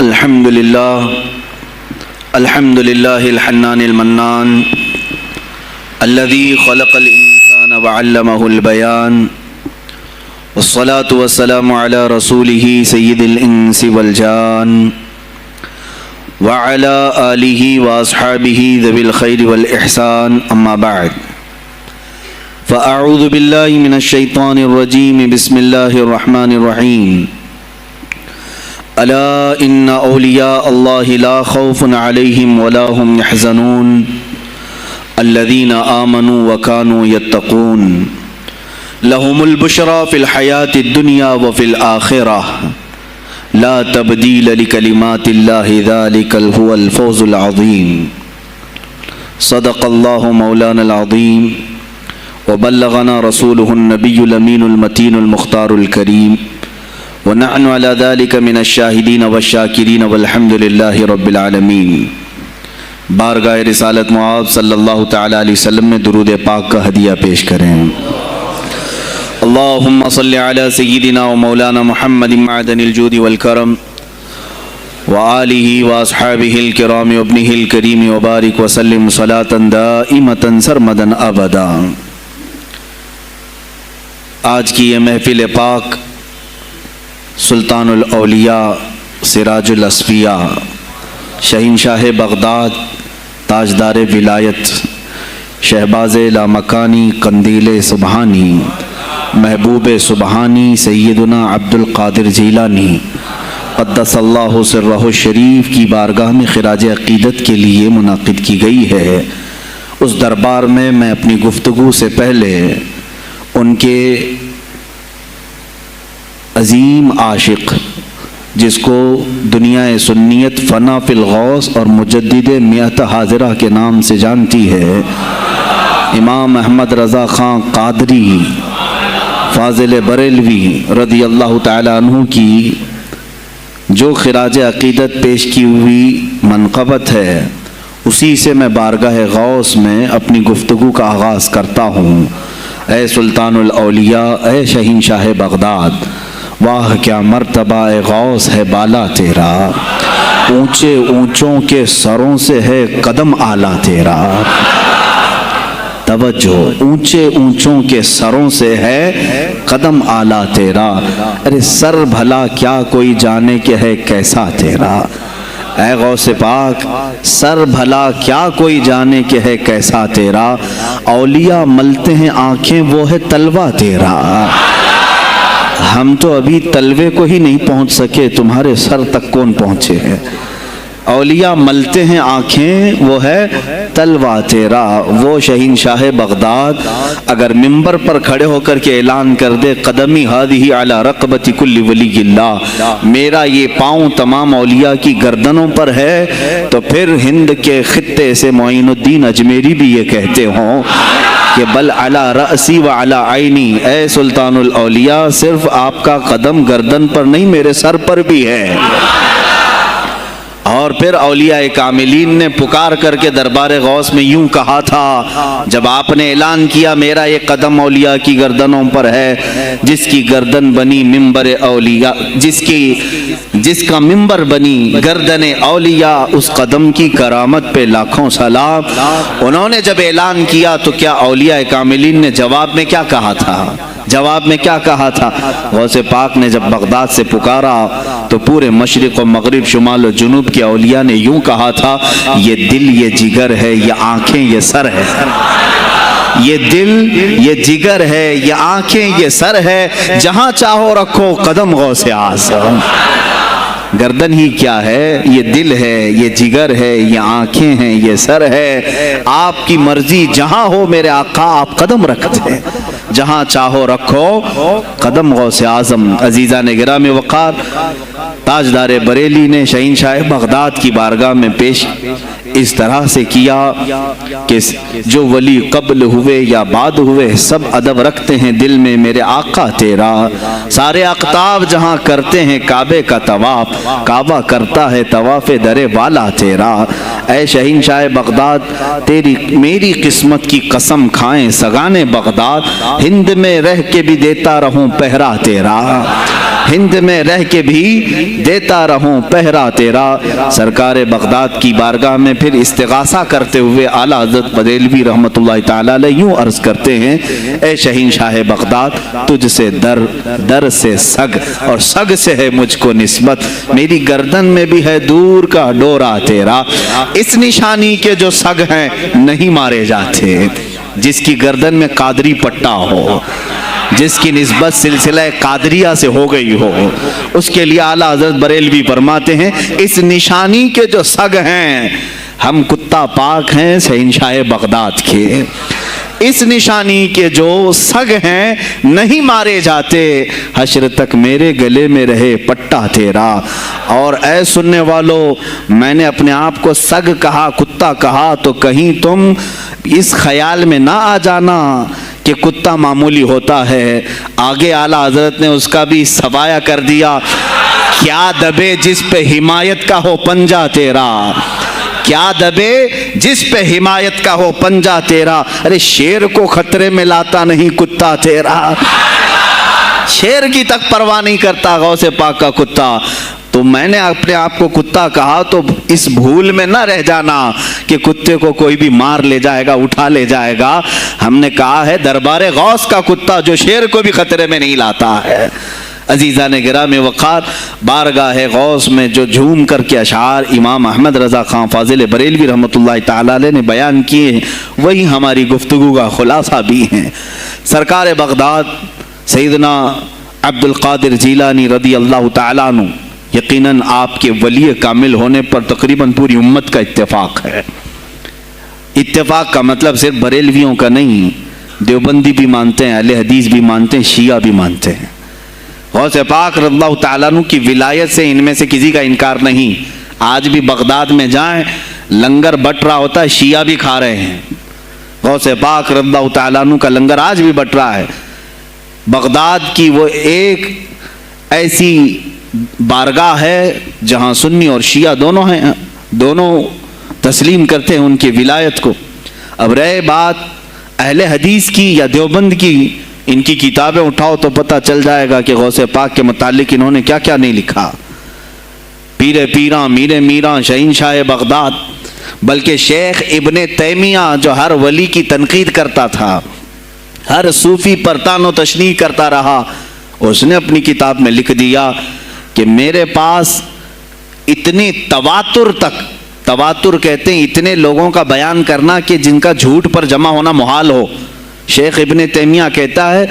الحمد لله الحنان المنان الذي خلق الإنسان وعلمه البيان والصلاة والسلام على رسوله سيد الإنس والجان وعلى آله وأصحابه ذوي الخير والإحسان أما بعد فأعوذ بالله من الشيطان الرجيم بسم الله الرحمن الرحيم ألا إن أولياء الله لا خوف عليهم ولا هم يحزنون الذين آمنوا وكانوا يتقون لهم البشرى في الحياة الدنيا وفي الآخرة لا تبديل لكلمات الله ذلك هو الفوز العظيم صدق الله مولانا العظيم وبلغنا رسوله النبي الأمين المتين المختار الكريم ونحن على ذلك من الشاهدين والشاكرين والحمد لله رب العالمین۔ بارگاہ رسالت معاب صلی اللہ تعالی علیہ وسلم میں درود پاک کا ہدیہ پیش کریں۔ اللہم صلی علی سیدنا و مولانا محمد معدن الجود والکرم وآلہ واصحابہ الکرام وابنہ الکریم وبارک وسلم صلاة دائمة سرمدا ابدا۔ آج کی یہ محفل پاک سلطان الاولیاء سراج الاصفیاء شہنشاہ بغداد تاجدار ولایت شہباز لامکانی قندیل سبحانی محبوب سبحانی سیدنا عبد القادر جیلانی قدس اللہ سرہ الشریف کی بارگاہ میں خراج عقیدت کے لیے منعقد کی گئی ہے۔ اس دربار میں میں اپنی گفتگو سے پہلے ان کے عظیم عاشق جس کو دنیا سنیت فنا فی الغوث اور مجدد میت حاضرہ کے نام سے جانتی ہے، امام احمد رضا خان قادری فاضل بریلوی رضی اللہ تعالی عنہ کی جو خراج عقیدت پیش کی ہوئی منقبت ہے، اسی سے میں بارگاہ غوث میں اپنی گفتگو کا آغاز کرتا ہوں۔ اے سلطان الاولیاء، اے شہنشاہ بغداد، واہ کیا مرتبہ اے غوث ہے بالا تیرا، اونچے اونچوں کے سروں سے ہے قدم اعلیٰ تیرا۔ توجہ، اونچے اونچوں کے سروں سے ہے قدم اعلیٰ تیرا، ارے سر بھلا کیا کوئی جانے کہ ہے کیسا تیرا۔ اے غوث پاک، سر بھلا کیا کوئی جانے کہ ہے کیسا تیرا، اولیاء ملتے ہیں آنکھیں وہ ہے تلوہ تیرا۔ ہم تو ابھی تلوے کو ہی نہیں پہنچ سکے، تمہارے سر تک کون پہنچے ہیں۔ اولیاء ملتے ہیں آنکھیں وہ ہے تلوہ تیرا۔ وہ شہنشاہ بغداد اگر منبر پر کھڑے ہو کر کے اعلان کر دے قدمی ہادی علی رقبت کل ولی اللہ، میرا یہ پاؤں تمام اولیاء کی گردنوں پر ہے، تو پھر ہند کے خطے سے معین الدین اجمیری بھی یہ کہتے ہوں کہ بل علی رأسی و علی عینی، اے سلطان الاولیاء صرف آپ کا قدم گردن پر نہیں میرے سر پر بھی ہے۔ اور پھر اولیاء کاملین نے پکار کر کے دربار غوث میں یوں کہا تھا جب آپ نے اعلان کیا میرا یہ قدم اولیاء کی گردنوں پر ہے، جس کی گردن بنی منبر اولیاء، جس کا منبر بنی گردن اولیاء، اس قدم کی کرامت پہ لاکھوں سلام۔ انہوں نے جب اعلان کیا تو کیا اولیاء کاملین نے جواب میں کیا کہا تھا؟ غوث پاک نے جب بغداد سے پکارا تو پورے مشرق و مغرب شمال و جنوب کے اولیاء نے یوں کہا تھا، یہ دل یہ جگر ہے، یہ آنکھیں یہ سر ہے۔ یہ دل یہ جگر ہے، یہ آنکھیں یہ سر ہے، جہاں چاہو رکھو قدم غوث اعظم۔ گردن ہی کیا ہے، یہ دل ہے، یہ جگر ہے، یہ آنکھیں ہیں، یہ سر ہے، آپ کی مرضی جہاں ہو میرے آقا آپ قدم رکھتے ہیں، جہاں چاہو رکھو قدم غوث اعظم۔ عزیزان گرامی وقار، تاجدار بریلی نے شہنشاہ بغداد کی بارگاہ میں پیش اس طرح سے کیا کہ جو ولی قبل ہوئے یا بعد ہوئے سب ادب رکھتے ہیں دل میں میرے آقا تیرا، سارے اقطاب جہاں کرتے ہیں کعبے کا طواف، کعبہ کرتا ہے طواف در والا تیرا۔ اے شہنشاہ بغداد، تیری میری قسمت کی قسم کھائیں سگانے بغداد، ہند میں رہ کے بھی دیتا رہوں پہرا تیرا۔ ہند میں رہ کے بھی دیتا رہوں پہرا تیرا۔ سرکار بغداد کی بارگاہ میں پھر استغاثہ کرتے ہوئے اعلیٰ حضرت بریلوی رحمۃ اللہ تعالی علیہ یوں عرض کرتے ہیں، اے شہین شاہ بغداد، تجھ سے در، در سے سگ، اور سگ سے ہے مجھ کو نسبت، میری گردن میں بھی ہے دور کا ڈورا تیرا۔ اس نشانی کے جو سگ ہیں نہیں مارے جاتے، جس کی گردن میں قادری پٹا ہو، جس کی نسبت سلسلہ قادریہ سے ہو گئی ہو، اس کے لیے اعلیٰ حضرت بریلوی فرماتے ہیں اس نشانی کے جو سگ ہیں، ہم کتا پاک ہیں شہنشاہ بغداد کے، اس نشانی کے جو سگ ہیں نہیں مارے جاتے، حشر تک میرے گلے میں رہے پٹا تیرا۔ اور اے سننے والو، میں نے اپنے آپ کو سگ کہا، کتا کہا، تو کہیں تم اس خیال میں نہ آ جانا کہ کتا معمولی ہوتا ہے۔ آگے اعلیٰ حضرت نے اس کا بھی سوایہ کر دیا، کیا دبے جس پہ حمایت کا ہو پنجہ تیرا، کیا دبے جس پہ حمایت کا ہو پنجہ تیرا۔ ارے شیر کو خطرے میں لاتا نہیں کتا تیرا، شیر کی تک پرواہ نہیں کرتا غوث پاک کا کتا۔ تو میں نے اپنے آپ کو کتا کہا تو اس بھول میں نہ رہ جانا کہ کتے کو کوئی بھی مار لے جائے گا، اٹھا لے جائے گا۔ ہم نے کہا ہے دربار غوث کا کتا جو شیر کو بھی خطرے میں نہیں لاتا ہے۔ عزیزان گرامی وقار، بارگاہ غوث میں جو جھوم کر کے اشعار امام احمد رضا خان فاضل بریلوی رحمۃ اللہ تعالی علیہ نے بیان کیے ہیں، وہی ہماری گفتگو کا خلاصہ بھی ہیں۔ سرکار بغداد سیدنا عبد القادر جیلانی رضی اللہ تعالیٰ عنہ، یقیناً آپ کے ولی کامل ہونے پر تقریباً پوری امت کا اتفاق ہے۔ اتفاق کا مطلب صرف بریلویوں کا نہیں، دیوبندی بھی مانتے ہیں، اہل حدیث بھی مانتے ہیں، شیعہ بھی مانتے ہیں۔ غوث پاک رضی اللہ تعالیٰ عنہ کی ولایت سے ان میں سے کسی کا انکار نہیں۔ آج بھی بغداد میں جائیں، لنگر بٹ رہا ہوتا ہے، شیعہ بھی کھا رہے ہیں۔ غوث پاک رضی اللہ تعالیٰ عنہ کا لنگر آج بھی بٹ رہا ہے۔ بغداد کی وہ ایک ایسی بارگاہ ہے جہاں سنی اور شیعہ دونوں ہیں، دونوں تسلیم کرتے ہیں ان کی ولایت کو۔ اب رہے بات اہل حدیث کی یا دیوبند کی، ان کی کتابیں اٹھاؤ تو پتہ چل جائے گا کہ غوث پاک کے متعلق انہوں نے کیا کیا نہیں لکھا۔ پیر پیراں، میر میراں، شہین شاہ بغداد، بلکہ شیخ ابن تیمیہ جو ہر ولی کی تنقید کرتا تھا، ہر صوفی پر طعن و تشنیع کرتا رہا، اس نے اپنی کتاب میں لکھ دیا کہ میرے پاس اتنی تواتر تک، تواتر کہتے ہیں اتنے لوگوں کا بیان کرنا کہ جن کا جھوٹ پر جمع ہونا محال ہو۔ شیخ ابن تیمیہ کہتا ہے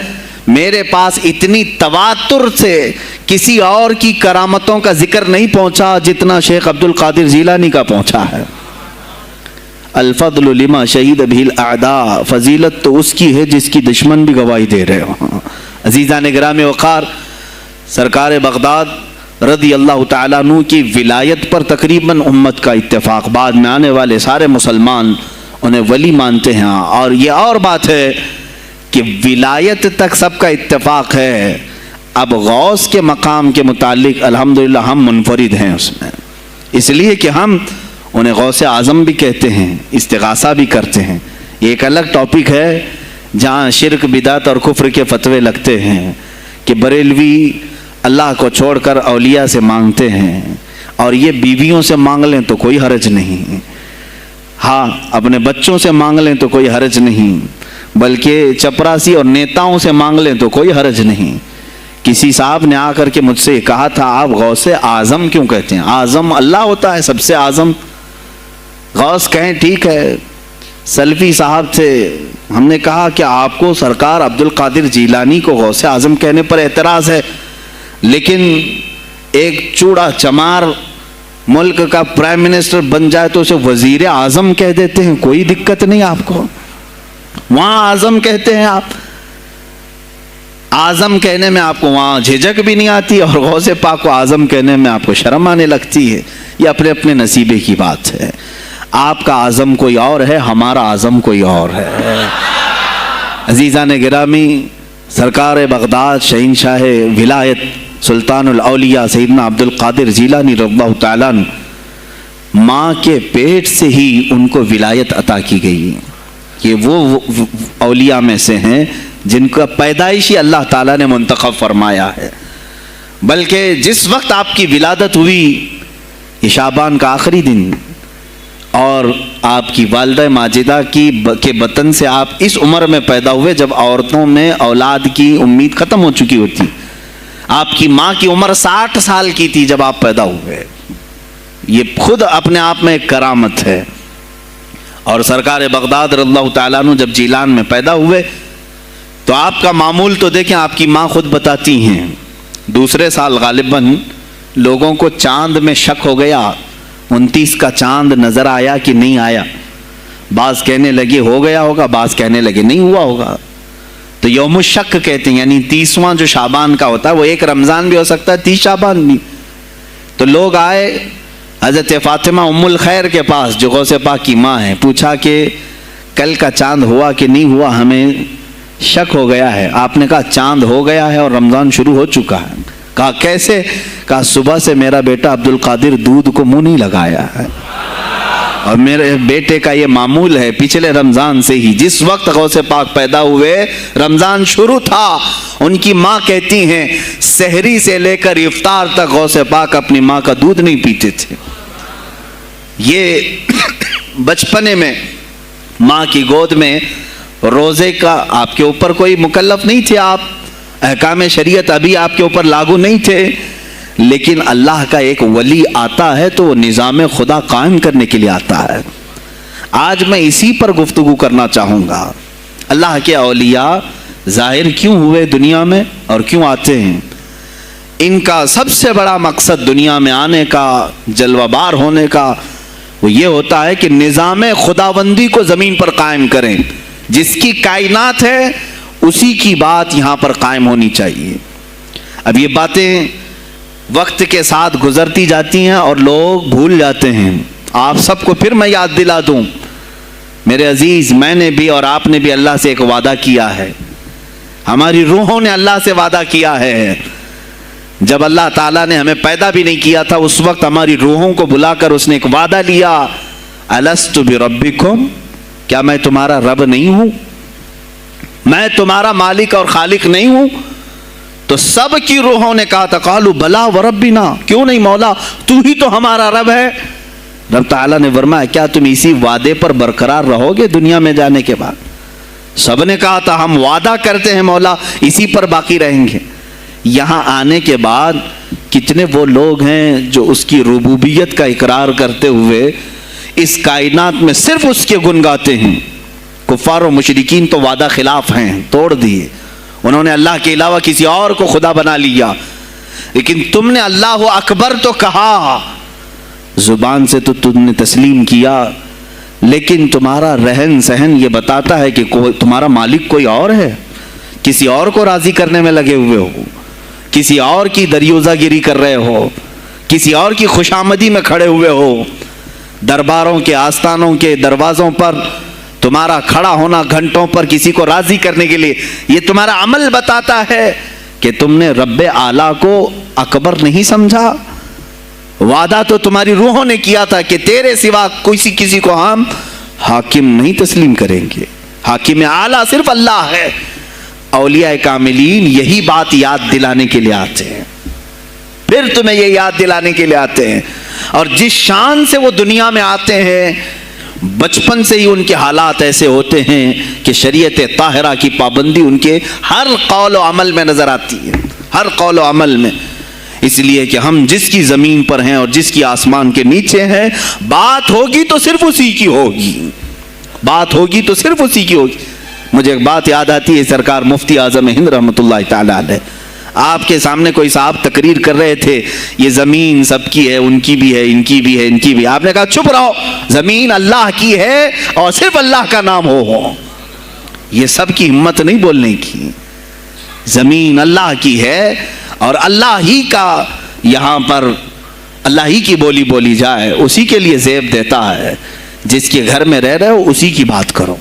میرے پاس اتنی تواتر سے کسی اور کی کرامتوں کا ذکر نہیں پہنچا جتنا شیخ عبد القادر جیلانی کا پہنچا ہے۔ الفضل لما شہید بہ الاعداء، فضیلت تو اس کی ہے جس کی دشمن بھی گواہی دے رہے ہوں۔ عزیزان گرامی وقار، سرکار بغداد رضی اللہ تعالیٰ عنہ کی ولایت پر تقریباً امت کا اتفاق، بعد میں آنے والے سارے مسلمان انہیں ولی مانتے ہیں۔ اور یہ اور بات ہے کہ ولایت تک سب کا اتفاق ہے، اب غوث کے مقام کے متعلق الحمدللہ ہم منفرد ہیں اس میں، اس لیے کہ ہم انہیں غوث اعظم بھی کہتے ہیں، استغاثہ بھی کرتے ہیں۔ یہ ایک الگ ٹاپک ہے جہاں شرک، بدعت اور کفر کے فتوے لگتے ہیں کہ بریلوی اللہ کو چھوڑ کر اولیاء سے مانگتے ہیں، اور یہ بیویوں سے مانگ لیں تو کوئی حرج نہیں، ہاں اپنے بچوں سے مانگ لیں تو کوئی حرج نہیں، بلکہ چپراسی اور نیتاؤں سے مانگ لیں تو کوئی حرج نہیں۔ کسی صاحب نے آ کر کے مجھ سے کہا تھا آپ غوث اعظم کیوں کہتے ہیں؟ اعظم اللہ ہوتا ہے سب سے اعظم، غوث کہیں ٹھیک ہے۔ سلفی صاحب تھے، ہم نے کہا کہ آپ کو سرکار عبد القادر جیلانی کو غوث اعظم کہنے پر اعتراض ہے، لیکن ایک چوڑا چمار ملک کا پرائم منسٹر بن جائے تو اسے وزیر اعظم کہہ دیتے ہیں، کوئی دقت نہیں آپ کو، وہاں اعظم کہتے ہیں آپ، اعظم کہنے میں آپ کو وہاں جھجک بھی نہیں آتی، اور غوث پاک کو اعظم کہنے میں آپ کو شرم آنے لگتی ہے۔ یہ اپنے اپنے نصیبے کی بات ہے، آپ کا اعظم کوئی اور ہے، ہمارا اعظم کوئی اور ہے۔ عزیزان گرامی، سرکار بغداد شہین شاہ ولایت سلطان الاولیاء سیدنا عبد القادر جیلانی رضی اللہ تعالیٰ عنہ، ماں کے پیٹ سے ہی ان کو ولایت عطا کی گئی۔ یہ وہ اولیاء میں سے ہیں جن کا پیدائشی اللہ تعالیٰ نے منتخب فرمایا ہے۔ بلکہ جس وقت آپ کی ولادت ہوئی یہ شعبان کا آخری دن، اور آپ کی والدہ ماجدہ کے بطن سے آپ اس عمر میں پیدا ہوئے جب عورتوں میں اولاد کی امید ختم ہو چکی ہوتی. آپ کی ماں کی عمر 60 سال کی تھی جب آپ پیدا ہوئے. یہ خود اپنے آپ میں ایک کرامت ہے. اور سرکار بغداد رضی اللہ تعالیٰ عنہ جب جیلان میں پیدا ہوئے تو آپ کا معمول تو دیکھیں، آپ کی ماں خود بتاتی ہیں دوسرے سال غالباً لوگوں کو چاند میں شک ہو گیا، 29 کا چاند نظر آیا کہ نہیں آیا. بعض کہنے لگے ہو گیا ہوگا، بعض کہنے لگے نہیں ہوا ہوگا. تو یوم الشک کہتے ہیں، یعنی 30واں جو شعبان کا ہوتا ہے وہ ایک رمضان بھی ہو سکتا ہے، 30 شعبان بھی. تو لوگ آئے حضرت فاطمہ ام الخیر کے پاس جو غوث پاک کی ماں ہے، پوچھا کہ کل کا چاند ہوا کہ نہیں ہوا، ہمیں شک ہو گیا ہے. آپ نے کہا چاند ہو گیا ہے اور رمضان شروع ہو چکا ہے. کہا کیسے؟ کہا صبح سے میرا بیٹا عبد القادر دودھ کو منہ نہیں لگایا ہے، اور میرے بیٹے کا یہ معمول ہے پچھلے رمضان سے ہی. جس وقت غوث پاک پیدا ہوئے رمضان شروع تھا. ان کی ماں کہتی ہیں سحری سے لے کر افطار تک غوث پاک اپنی ماں کا دودھ نہیں پیتے تھے. یہ بچپنے میں ماں کی گود میں روزے کا آپ کے اوپر کوئی مکلف نہیں تھے، آپ احکام شریعت ابھی آپ کے اوپر لاگو نہیں تھے، لیکن اللہ کا ایک ولی آتا ہے تو وہ نظام خدا قائم کرنے کے لیے آتا ہے. آج میں اسی پر گفتگو کرنا چاہوں گا. اللہ کے اولیاء ظاہر کیوں ہوئے دنیا میں اور کیوں آتے ہیں؟ ان کا سب سے بڑا مقصد دنیا میں آنے کا، جلوہ بار ہونے کا، وہ یہ ہوتا ہے کہ نظام خداوندی کو زمین پر قائم کریں. جس کی کائنات ہے اسی کی بات یہاں پر قائم ہونی چاہیے. اب یہ باتیں وقت کے ساتھ گزرتی جاتی ہیں اور لوگ بھول جاتے ہیں. آپ سب کو پھر میں یاد دلا دوں، میرے عزیز، میں نے بھی اور آپ نے بھی اللہ سے ایک وعدہ کیا ہے. ہماری روحوں نے اللہ سے وعدہ کیا ہے. جب اللہ تعالیٰ نے ہمیں پیدا بھی نہیں کیا تھا اس وقت ہماری روحوں کو بلا کر اس نے ایک وعدہ لیا، الست بربکم، کیا میں تمہارا رب نہیں ہوں؟ میں تمہارا مالک اور خالق نہیں ہوں؟ تو سب کی روحوں نے کہا تھا قالوا بلا وربنا، کیوں نہیں مولا، تو ہی تو ہمارا رب ہے. رب تعالیٰ نے فرمایا کیا تم اسی وعدے پر برقرار رہو گے دنیا میں جانے کے بعد؟ سب نے کہا تھا ہم وعدہ کرتے ہیں مولا اسی پر باقی رہیں گے. یہاں آنے کے بعد کتنے وہ لوگ ہیں جو اس کی ربوبیت کا اقرار کرتے ہوئے اس کائنات میں صرف اس کے گن گاتے ہیں. کفار و مشرکین تو وعدہ خلاف ہیں، توڑ دیے، انہوں نے اللہ کے علاوہ کسی اور کو خدا بنا لیا. لیکن تم نے اللہ اکبر تو کہا، زبان سے تو تم نے تسلیم کیا، لیکن تمہارا رہن سہن یہ بتاتا ہے کہ تمہارا مالک کوئی اور ہے. کسی اور کو راضی کرنے میں لگے ہوئے ہو، کسی اور کی دریوزہ گیری کر رہے ہو، کسی اور کی خوشامدی میں کھڑے ہوئے ہو. درباروں کے آستانوں کے دروازوں پر تمہارا کھڑا ہونا گھنٹوں پر کسی کو راضی کرنے کے لیے، یہ تمہارا عمل بتاتا ہے کہ تم نے رب اعلیٰ کو اکبر نہیں سمجھا. وعدہ تو تمہاری روحوں نے کیا تھا کہ تیرے سوا کسی کو ہم حاکم نہیں تسلیم کریں گے، حاکم اعلیٰ صرف اللہ ہے. اولیاء کاملین یہی بات یاد دلانے کے لیے آتے ہیں، پھر تمہیں یہ یاد دلانے کے لیے آتے ہیں. اور جس شان سے وہ دنیا میں آتے ہیں بچپن سے ہی ان کے حالات ایسے ہوتے ہیں کہ شریعت طاہرہ کی پابندی ان کے ہر قول و عمل میں نظر آتی ہے، ہر قول و عمل میں. اس لیے کہ ہم جس کی زمین پر ہیں اور جس کی آسمان کے نیچے ہیں، بات ہوگی تو صرف اسی کی ہوگی، بات ہوگی تو صرف اسی کی ہوگی. مجھے ایک بات یاد آتی ہے، سرکار مفتی اعظم ہند رحمۃ اللہ تعالیٰ علیہ آپ کے سامنے کوئی صاحب تقریر کر رہے تھے، یہ زمین سب کی ہے، ان کی بھی ہے، ان کی بھی ہے، ان کی بھی ہے. آپ نے کہا چپ رہو، زمین اللہ کی ہے اور صرف اللہ کا نام ہو. یہ سب کی ہمت نہیں بولنے کی. زمین اللہ کی ہے اور اللہ ہی کا یہاں پر اللہ ہی کی بولی بولی جائے، اسی کے لیے زیب دیتا ہے. جس کے گھر میں رہ رہے ہو اسی کی بات کرو.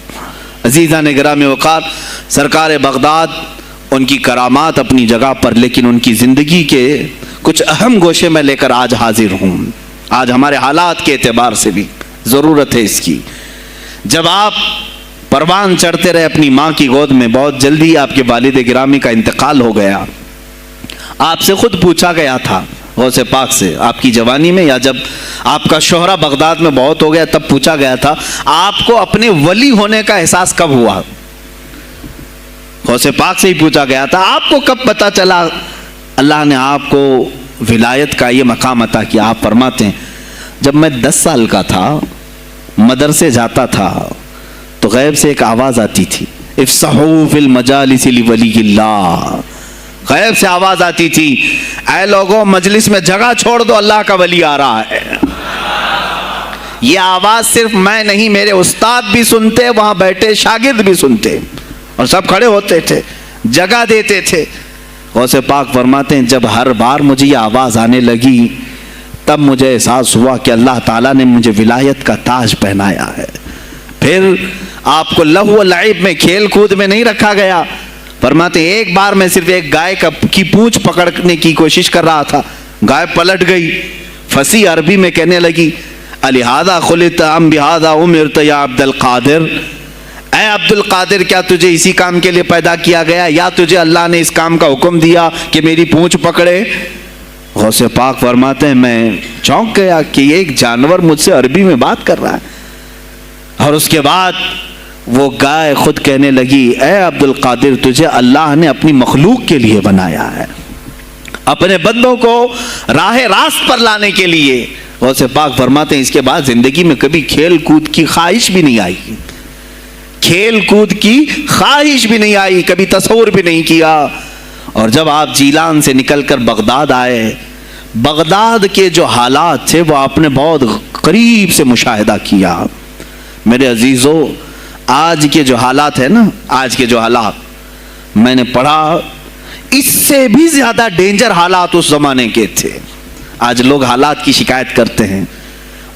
عزیزان گرامی وقار، سرکار بغداد ان کی کرامات اپنی جگہ پر، لیکن ان کی زندگی کے کچھ اہم گوشے میں لے کر آج حاضر ہوں. آج ہمارے حالات کے اعتبار سے بھی ضرورت ہے اس کی. جب آپ پروان چڑھتے رہے اپنی ماں کی گود میں، بہت جلدی آپ کے والد گرامی کا انتقال ہو گیا. آپ سے خود پوچھا گیا تھا غوث پاک سے آپ کی جوانی میں، یا جب آپ کا شہرہ بغداد میں بہت ہو گیا تب پوچھا گیا تھا آپ کو اپنے ولی ہونے کا احساس کب ہوا؟ غوث پاک سے ہی پوچھا گیا تھا آپ کو کب پتا چلا اللہ نے آپ کو ولایت کا یہ مقام عطا کیا؟ آپ فرماتے ہیں جب میں 10 سال کا تھا، مدرسے جاتا تھا تو غیب سے ایک آواز آتی تھی، افصحوا فی المجالس لولی اللہ، غیب سے آواز آتی تھی اے لوگوں مجلس میں جگہ چھوڑ دو، اللہ کا ولی آ رہا ہے۔ یہ آواز صرف میں نہیں، میرے استاد بھی سنتے، وہاں بیٹھے شاگرد بھی سنتے، اور سب کھڑے ہوتے تھے، جگہ دیتے تھے۔ غوث پاک فرماتے ہیں جب ہر بار مجھے یہ آواز آنے لگی تب مجھے احساس ہوا کہ اللہ تعالیٰ نے مجھے ولایت کا تاج پہنایا ہے۔ پھر آپ کو لہو و لعب میں، کھیل کود میں نہیں رکھا گیا۔ فرماتے ہیں ایک بار میں صرف ایک گائے کی پونچھ پکڑنے کی کوشش کر رہا تھا، گائے پلٹ گئی، فصیح عربی میں کہنے لگی الہذا خلقت ام بہذا امرت یا عبد القادر، اے عبد القادر کیا تجھے اسی کام کے لیے پیدا کیا گیا، یا تجھے اللہ نے اس کام کا حکم دیا کہ میری پونچھ پکڑے؟ غوث پاک فرماتے ہیں میں چونک گیا کہ ایک جانور مجھ سے عربی میں بات کر رہا ہے۔ اور اس کے بعد وہ گائے خود کہنے لگی اے عبد القادر تجھے اللہ نے اپنی مخلوق کے لیے بنایا ہے، اپنے بندوں کو راہ راست پر لانے کے لیے۔ غوث پاک فرماتے ہیں اس کے بعد زندگی میں کبھی کھیل کود کی خواہش بھی نہیں آئی، کھیل کود کی خواہش بھی نہیں آئی، کبھی تصور بھی نہیں کیا۔ اور جب آپ جیلان سے نکل کر بغداد آئے، بغداد کے جو حالات تھے وہ آپ نے بہت قریب سے مشاہدہ کیا۔ میرے عزیزو آج کے جو حالات ہیں نا، آج کے جو حالات میں نے پڑھا اس سے بھی زیادہ ڈینجر حالات اس زمانے کے تھے۔ آج لوگ حالات کی شکایت کرتے ہیں،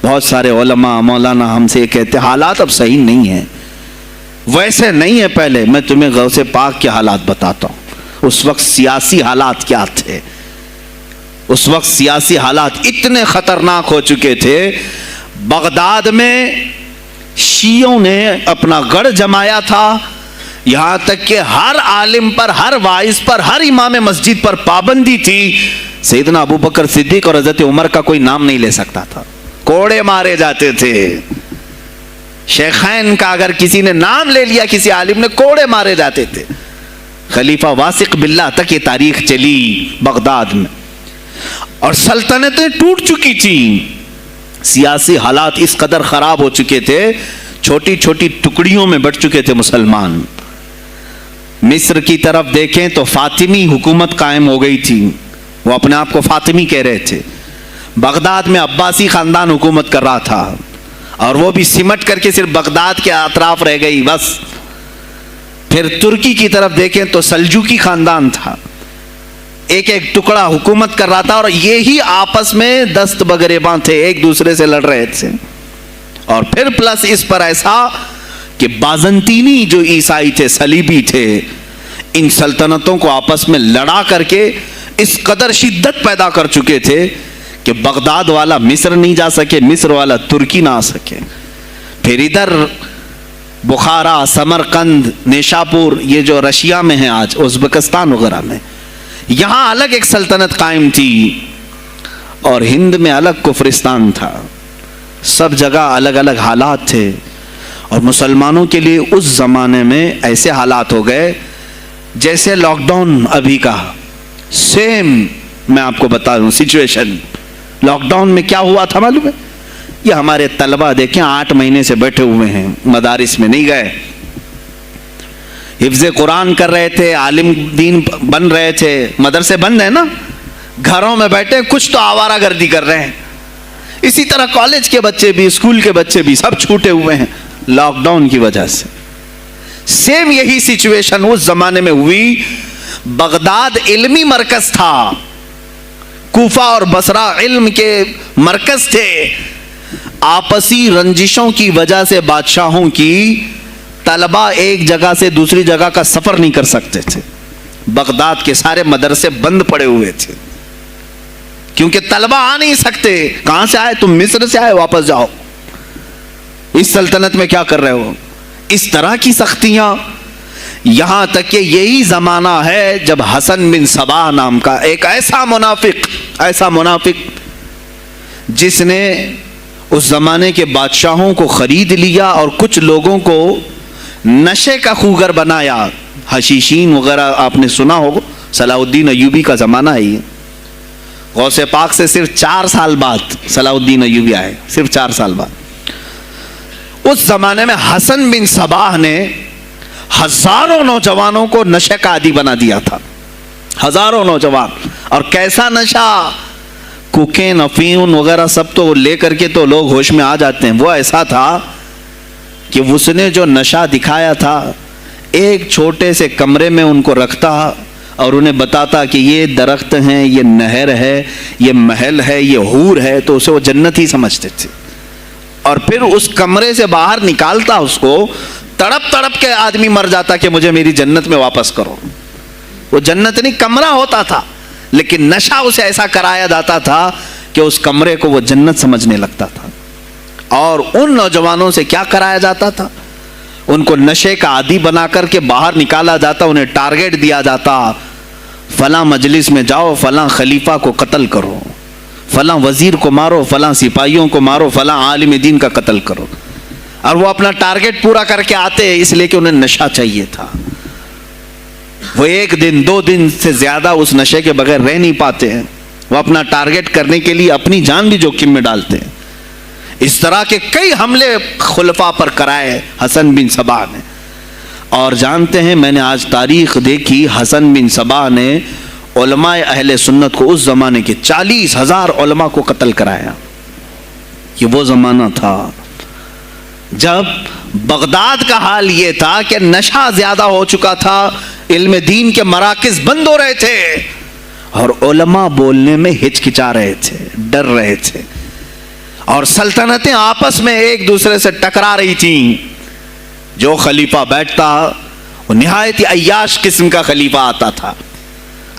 بہت سارے علماء مولانا ہم سے کہتے ہیں حالات اب صحیح نہیں ہیں، ویسے نہیں ہے پہلے۔ میں تمہیں غوث پاک کے حالات بتاتا ہوں، اس وقت سیاسی حالات کیا تھے۔ اس وقت سیاسی حالات اتنے خطرناک ہو چکے تھے، بغداد میں شیعوں نے اپنا گڑھ جمایا تھا، یہاں تک کہ ہر عالم پر، ہر واعظ پر، ہر امام مسجد پر پابندی تھی۔ سیدنا ابو بکر صدیق اور حضرت عمر کا کوئی نام نہیں لے سکتا تھا، کوڑے مارے جاتے تھے۔ شیخین کا اگر کسی نے نام لے لیا کسی عالم نے، کوڑے مارے جاتے تھے۔ خلیفہ واثق باللہ تک یہ تاریخ چلی بغداد میں، اور سلطنتیں ٹوٹ چکی تھیں۔ سیاسی حالات اس قدر خراب ہو چکے تھے، چھوٹی چھوٹی ٹکڑیوں میں بٹ چکے تھے مسلمان۔ مصر کی طرف دیکھیں تو فاطمی حکومت قائم ہو گئی تھی، وہ اپنے آپ کو فاطمی کہہ رہے تھے۔ بغداد میں عباسی خاندان حکومت کر رہا تھا، اور وہ بھی سمٹ کر کے صرف بغداد کے اطراف رہ گئی بس۔ پھر ترکی کی طرف دیکھیں تو سلجوکی خاندان تھا، ایک ایک ٹکڑا حکومت کر رہا تھا، اور یہی آپس میں دست بگریباں تھے، ایک دوسرے سے لڑ رہے تھے۔ اور پھر پلس اس پر ایسا کہ بازنطینی جو عیسائی تھے، صلیبی تھے، ان سلطنتوں کو آپس میں لڑا کر کے اس قدر شدت پیدا کر چکے تھے کہ بغداد والا مصر نہیں جا سکے، مصر والا ترکی نہ آ سکے۔ پھر ادھر بخارا، سمرقند، نیشاپور، یہ جو رشیا میں ہیں آج، ازبکستان وغیرہ میں، یہاں الگ ایک سلطنت قائم تھی، اور ہند میں الگ کفرستان تھا۔ سب جگہ الگ الگ حالات تھے، اور مسلمانوں کے لیے اس زمانے میں ایسے حالات ہو گئے جیسے لاک ڈاؤن ابھی کا سیم۔ میں آپ کو بتا دوں سچویشن، لاک ڈاؤن میں کیا ہوا تھا معلوم ہے؟ یہ ہمارے طلبہ دیکھیں 8 مہینے سے بیٹھے ہوئے ہیں، مدارس میں نہیں گئے، حفظ قرآن کر رہے تھے، عالم دین بن رہے تھے، مدرسے بند ہیں نا، گھروں میں بیٹھے کچھ تو آوارہ گردی کر رہے ہیں۔ اسی طرح کالج کے بچے بھی، اسکول کے بچے بھی، سب چھوٹے ہوئے ہیں لاک ڈاؤن کی وجہ سے۔ سیم یہی سچویشن اس زمانے میں ہوئی۔ بغداد علمی مرکز تھا، کوفہ اور بصرہ علم کے مرکز تھے۔ آپسی رنجشوں کی وجہ سے بادشاہوں کی طلبہ ایک جگہ سے دوسری جگہ کا سفر نہیں کر سکتے تھے۔ بغداد کے سارے مدرسے بند پڑے ہوئے تھے، کیونکہ طلبہ آ نہیں سکتے۔ کہاں سے آئے تم؟ مصر سے آئے، واپس جاؤ، اس سلطنت میں کیا کر رہے ہو؟ اس طرح کی سختیاں، یہاں تک کہ یہی زمانہ ہے جب حسن بن صباح نام کا ایک ایسا منافق جس نے اس زمانے کے بادشاہوں کو خرید لیا اور کچھ لوگوں کو نشے کا خوگر بنایا. حشیشین وغیرہ آپ نے سنا ہو, صلاح الدین ایوبی کا زمانہ ہے یہ. غوث پاک سے صرف 4 سال بعد صلاح الدین ایوبی آئے, صرف 4 سال بعد. اس زمانے میں حسن بن صباح نے ہزاروں نوجوانوں کو نشے کا عادی بنا دیا تھا, ہزاروں نوجوان. اور کیسا نشہ, کوکین, افیون وغیرہ سب تو لے کر کے تو لوگ ہوش میں آ جاتے ہیں. وہ ایسا تھا کہ اس نے جو نشہ دکھایا تھا, ایک چھوٹے سے کمرے میں ان کو رکھتا اور انہیں بتاتا کہ یہ درخت ہیں, یہ نہر ہے, یہ محل ہے, یہ حور ہے, تو اسے وہ جنت ہی سمجھتے تھے. اور پھر اس کمرے سے باہر نکالتا اس کو, تڑپ تڑپ کے آدمی مر جاتا کہ مجھے میری جنت میں واپس کرو. وہ جنت نہیں کمرہ ہوتا تھا, لیکن نشہ اسے ایسا کرایا جاتا تھا کہ اس کمرے کو وہ جنت سمجھنے لگتا تھا. اور ان نوجوانوں سے کیا کرایا جاتا تھا, ان کو نشے کا عادی بنا کر کے باہر نکالا جاتا, انہیں ٹارگٹ دیا جاتا, فلاں مجلس میں جاؤ, فلاں خلیفہ کو قتل کرو, فلاں وزیر کو مارو, فلاں سپاہیوں کو مارو, فلاں عالم دین کا قتل کرو. اور وہ اپنا ٹارگٹ پورا کر کے آتے, اس لیے کہ انہیں نشہ چاہیے تھا. وہ 1 دن 2 دن سے زیادہ اس نشے کے بغیر رہ نہیں پاتے ہیں. وہ اپنا ٹارگٹ کرنے کے لیے اپنی جان بھی جوخم میں ڈالتے ہیں. اس طرح کے کئی حملے خلفاء پر کرائے حسن بن صباح نے. اور جانتے ہیں, میں نے آج تاریخ دیکھی, حسن بن صباح نے علماء اہل سنت کو اس زمانے کے 40,000 علماء کو قتل کرایا. یہ وہ زمانہ تھا جب بغداد کا حال یہ تھا کہ نشہ زیادہ ہو چکا تھا, علم دین کے مراکز بند ہو رہے تھے, اور علماء بولنے میں ہچکچا رہے تھے, ڈر رہے تھے, اور سلطنتیں آپس میں ایک دوسرے سے ٹکرا رہی تھیں. جو خلیفہ بیٹھتا وہ نہایت عیاش قسم کا خلیفہ آتا تھا.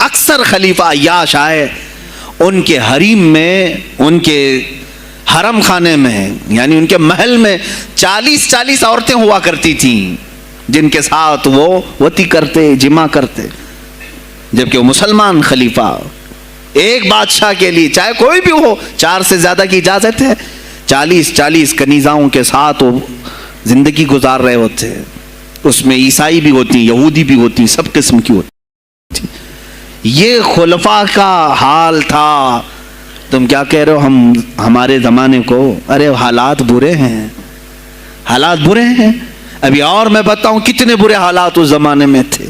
اکثر خلیفہ عیاش آئے, ان کے حریم میں, ان کے حرم خانے میں, یعنی ان کے محل میں 40 عورتیں ہوا کرتی تھیں جن کے ساتھ وہ وطی کرتے, جمع کرتے. جبکہ وہ مسلمان خلیفہ ایک بادشاہ کے لیے, چاہے کوئی بھی ہو, 4 سے زیادہ کی اجازت ہے, 40 کنیزاؤں کے ساتھ وہ زندگی گزار رہے ہوتے. اس میں عیسائی بھی ہوتی, یہودی بھی ہوتی, سب قسم کی ہوتی. یہ خلفاء کا حال تھا. تم کیا کہہ رہے ہو ہمارے زمانے کو؟ ارے حالات برے ہیں, حالات برے ہیں. ابھی اور میں بتاؤں کتنے برے حالات اس زمانے میں تھے.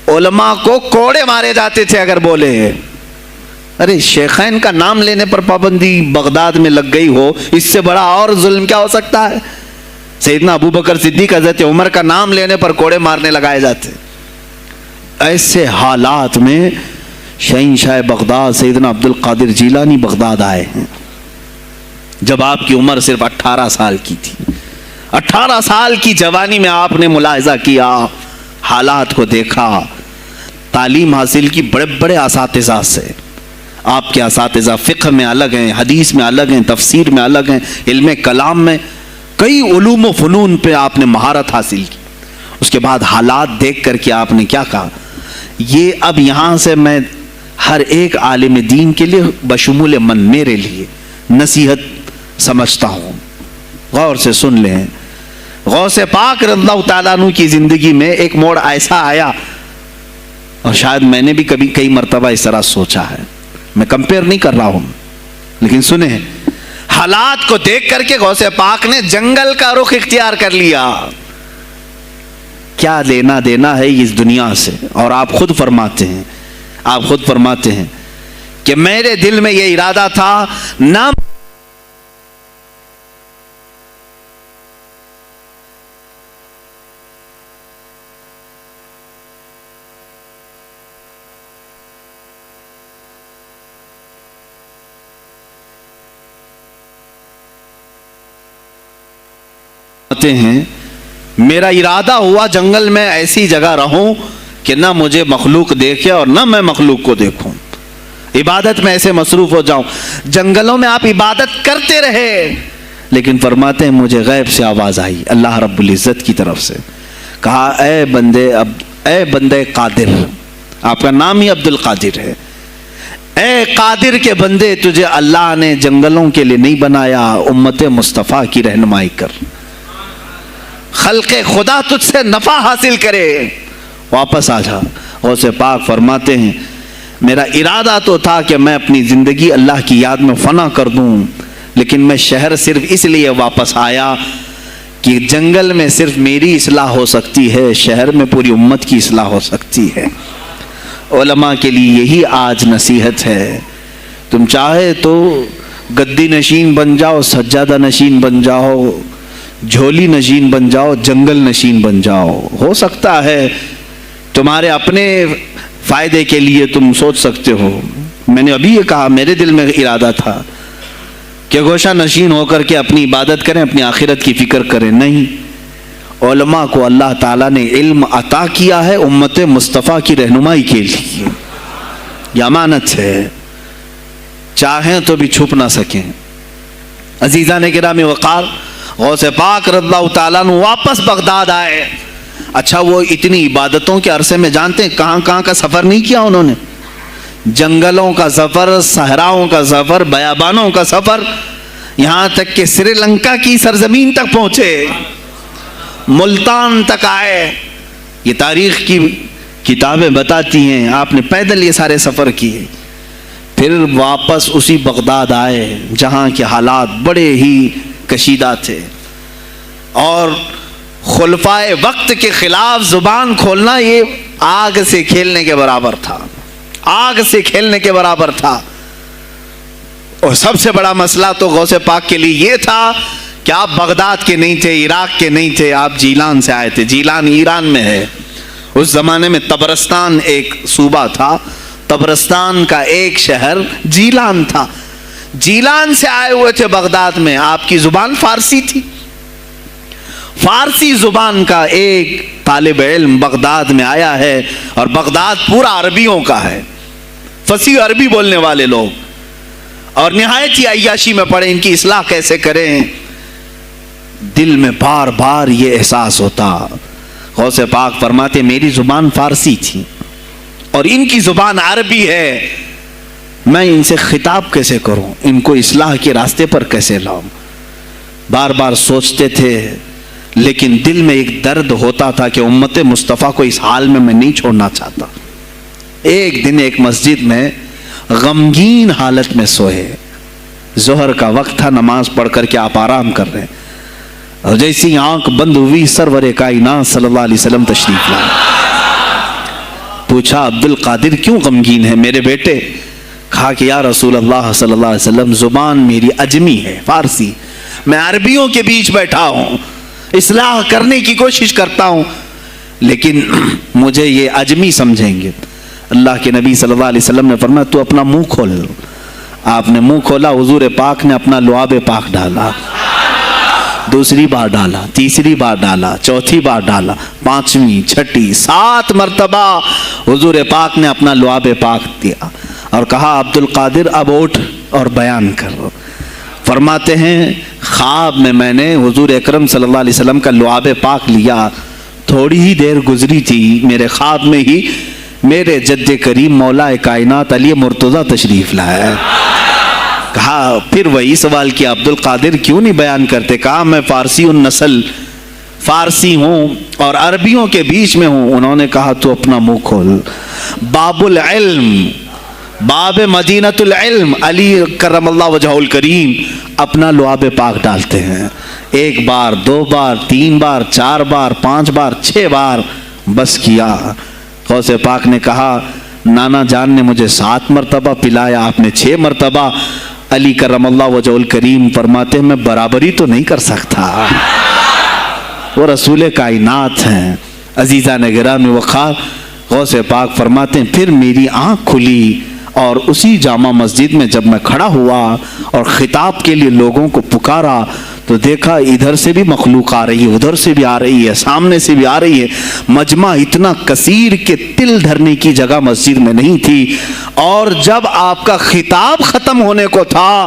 علماء کو کوڑے مارے جاتے تھے اگر بولے. ارے شیخین کا نام لینے پر پابندی بغداد میں لگ گئی ہو, اس سے بڑا اور ظلم کیا ہو سکتا ہے؟ سیدنا ابو بکر صدیق, حضرت عمر کا نام لینے پر کوڑے مارنے لگائے جاتے. ایسے حالات میں شہنشاہ بغداد سیدنا عبد القادر جیلانی بغداد آئے ہیں جب آپ کی عمر صرف 18 سال کی تھی. 18 سال کی جوانی میں آپ نے ملاحظہ کیا, حالات کو دیکھا, تعلیم حاصل کی بڑے بڑے اساتذہ سے. آپ کے اساتذہ فقہ میں الگ ہیں, حدیث میں الگ ہیں, تفسیر میں الگ ہیں, علم کلام میں, کئی علوم و فنون پہ آپ نے مہارت حاصل کی. اس کے بعد حالات دیکھ کر کے آپ نے کیا کہا, یہ اب یہاں سے میں ہر ایک عالم دین کے لیے بشمول من میرے لیے نصیحت سمجھتا ہوں. غور سے سن لیں. غوث پاک رضی اللہ تعالیٰ عنہ کی زندگی میں ایک موڑ ایسا آیا, اور شاید میں نے بھی کبھی کئی مرتبہ اس طرح سوچا ہے, میں کمپیئر نہیں کر رہا ہوں, لیکن سنیں, حالات کو دیکھ کر کے غوث پاک نے جنگل کا رخ اختیار کر لیا. کیا لینا دینا ہے اس دنیا سے؟ اور آپ خود فرماتے ہیں کہ میرے دل میں یہ ارادہ تھا, نہ ہیں, میرا ارادہ ہوا جنگل میں ایسی جگہ رہوں کہ نہ مجھے مخلوق دیکھے اور نہ میں مخلوق کو دیکھوں, عبادت میں ایسے مصروف ہو جاؤں. جنگلوں میں آپ عبادت کرتے رہے, لیکن فرماتے ہیں مجھے غیب سے آواز آئی اللہ رب العزت کی طرف سے, کہا اے بندے قادر، آپ کا نام ہی عبد القادر ہے، اے قادر کے بندے، تجھے اللہ نے جنگلوں کے لیے نہیں بنایا، امت مصطفیٰ کی رہنمائی کر، خلق خدا تجھ سے نفع حاصل کرے، واپس آ جا۔ غوث پاک فرماتے ہیں میرا ارادہ تو تھا کہ میں اپنی زندگی اللہ کی یاد میں فنا کر دوں، لیکن میں شہر صرف اس لیے واپس آیا کہ جنگل میں صرف میری اصلاح ہو سکتی ہے، شہر میں پوری امت کی اصلاح ہو سکتی ہے۔ علماء کے لیے یہی آج نصیحت ہے، تم چاہے تو گدی نشین بن جاؤ، سجادہ نشین بن جاؤ، جھولی نشین بن جاؤ، جنگل نشین بن جاؤ، ہو سکتا ہے تمہارے اپنے فائدے کے لیے تم سوچ سکتے ہو۔ میں نے ابھی یہ کہا، میرے دل میں ارادہ تھا کہ گوشہ نشین ہو کر کے اپنی عبادت کریں، اپنی آخرت کی فکر کریں، نہیں، علماء کو اللہ تعالیٰ نے علم عطا کیا ہے امت مصطفیٰ کی رہنمائی کے لیے، یہ امانت ہے، چاہیں تو بھی چھپ نہ سکیں۔ عزیزان گرامی وقار، غوث پاک رضی اللہ تعالیٰ عنہ واپس بغداد آئے۔ اچھا، وہ اتنی عبادتوں کے عرصے میں جانتے ہیں کہاں کہاں کا سفر نہیں کیا انہوں نے؟ جنگلوں کا سفر، صحراؤں کا سفر، بیابانوں کا سفر، یہاں تک کہ سری لنکا کی سرزمین تک پہنچے، ملتان تک آئے۔ یہ تاریخ کی کتابیں بتاتی ہیں آپ نے پیدل یہ سارے سفر کیے، پھر واپس اسی بغداد آئے جہاں کے حالات بڑے ہی کشیدہ تھے، اور خلفائے وقت کے خلاف زبان کھولنا یہ آگ سے کھیلنے کے برابر تھا، آگ سے کھیلنے کے برابر تھا۔ اور سب سے بڑا مسئلہ تو غوث پاک کے لیے یہ تھا کہ آپ بغداد کے نہیں تھے، عراق کے نہیں تھے، آپ جیلان سے آئے تھے۔ جیلان ایران میں ہے، اس زمانے میں طبرستان ایک صوبہ تھا، طبرستان کا ایک شہر جیلان تھا، جیلان سے آئے ہوئے تھے بغداد میں۔ آپ کی زبان فارسی تھی، فارسی زبان کا ایک طالب علم بغداد میں آیا ہے، اور بغداد پورا عربیوں کا ہے، فصیح عربی بولنے والے لوگ، اور نہایت ہی عیاشی میں پڑے ان کی اصلاح کیسے کریں۔ دل میں بار بار یہ احساس ہوتا، غوث پاک فرماتے میری زبان فارسی تھی اور ان کی زبان عربی ہے، میں ان سے خطاب کیسے کروں، ان کو اصلاح کے راستے پر کیسے لاؤں؟ بار بار سوچتے تھے، لیکن دل میں ایک درد ہوتا تھا کہ امت مصطفیٰ کو اس حال میں نہیں چھوڑنا چاہتا۔ ایک دن ایک مسجد میں غمگین حالت میں سوئے، ظہر کا وقت تھا، نماز پڑھ کر کے آپ آرام کر رہے ہیں، اور جیسی آنکھ بند ہوئی سرور کائنات صلی اللہ علیہ وسلم تشریف لائے۔ پوچھا عبد القادر کیوں غمگین ہے میرے بیٹے؟ کہا کہ یا رسول اللہ صلی اللہ علیہ وسلم، زبان میری عجمی ہے، فارسی، میں عربیوں کے بیچ بیٹھا ہوں، اصلاح کرنے کی کوشش کرتا ہوں، لیکن مجھے یہ عجمی سمجھیں گے۔ اللہ کے نبی صلی اللہ علیہ وسلم نے فرمایا تو اپنا منہ کھول۔ آپ نے منہ کھولا، حضور پاک نے اپنا لعاب پاک ڈالا، دوسری بار ڈالا، تیسری بار ڈالا، چوتھی بار ڈالا، پانچویں، چھٹی، 7 مرتبہ حضور پاک نے اپنا لعاب پاک دیا اور کہا عبد القادر اب اٹھ اور بیان کرو۔ فرماتے ہیں خواب میں نے حضور اکرم صلی اللہ علیہ وسلم کا لعاب پاک لیا، تھوڑی ہی دیر گزری تھی، میرے خواب میں ہی میرے جد کریم مولا کائنات علی مرتضیٰ تشریف لائے۔ کہا پھر وہی سوال کیا عبد القادر کیوں نہیں بیان کرتے؟ کہا میں فارسی النسل، فارسی ہوں اور عربیوں کے بیچ میں ہوں۔ انہوں نے کہا تو اپنا منہ کھول۔ باب العلم، باب مدینۃ العلم، علی کرم اللہ وجہہ الکریم اپنا لعاب پاک ڈالتے ہیں، 1 بار، 2 بار، 3 بار، 4 بار، 5 بار، 6 بار، بس کیا۔ غوث پاک نے کہا نانا جان نے مجھے 7 مرتبہ پلایا، آپ نے 6 مرتبہ۔ علی کرم اللہ وجہ الکریم فرماتے ہیں میں برابری تو نہیں کر سکتا، وہ رسول کائنات ہیں۔ عزیزان گرامی وقار، غوث پاک فرماتے ہیں پھر میری آنکھ کھلی، اور اسی جامع مسجد میں جب میں کھڑا ہوا اور خطاب کے لیے لوگوں کو پکارا تو دیکھا ادھر سے بھی مخلوق آ رہی ہے، ادھر سے بھی آ رہی ہے، سامنے سے بھی آ رہی ہے، مجمع اتنا کثیر کہ تل دھرنے کی جگہ مسجد میں نہیں تھی۔ اور جب آپ کا خطاب ختم ہونے کو تھا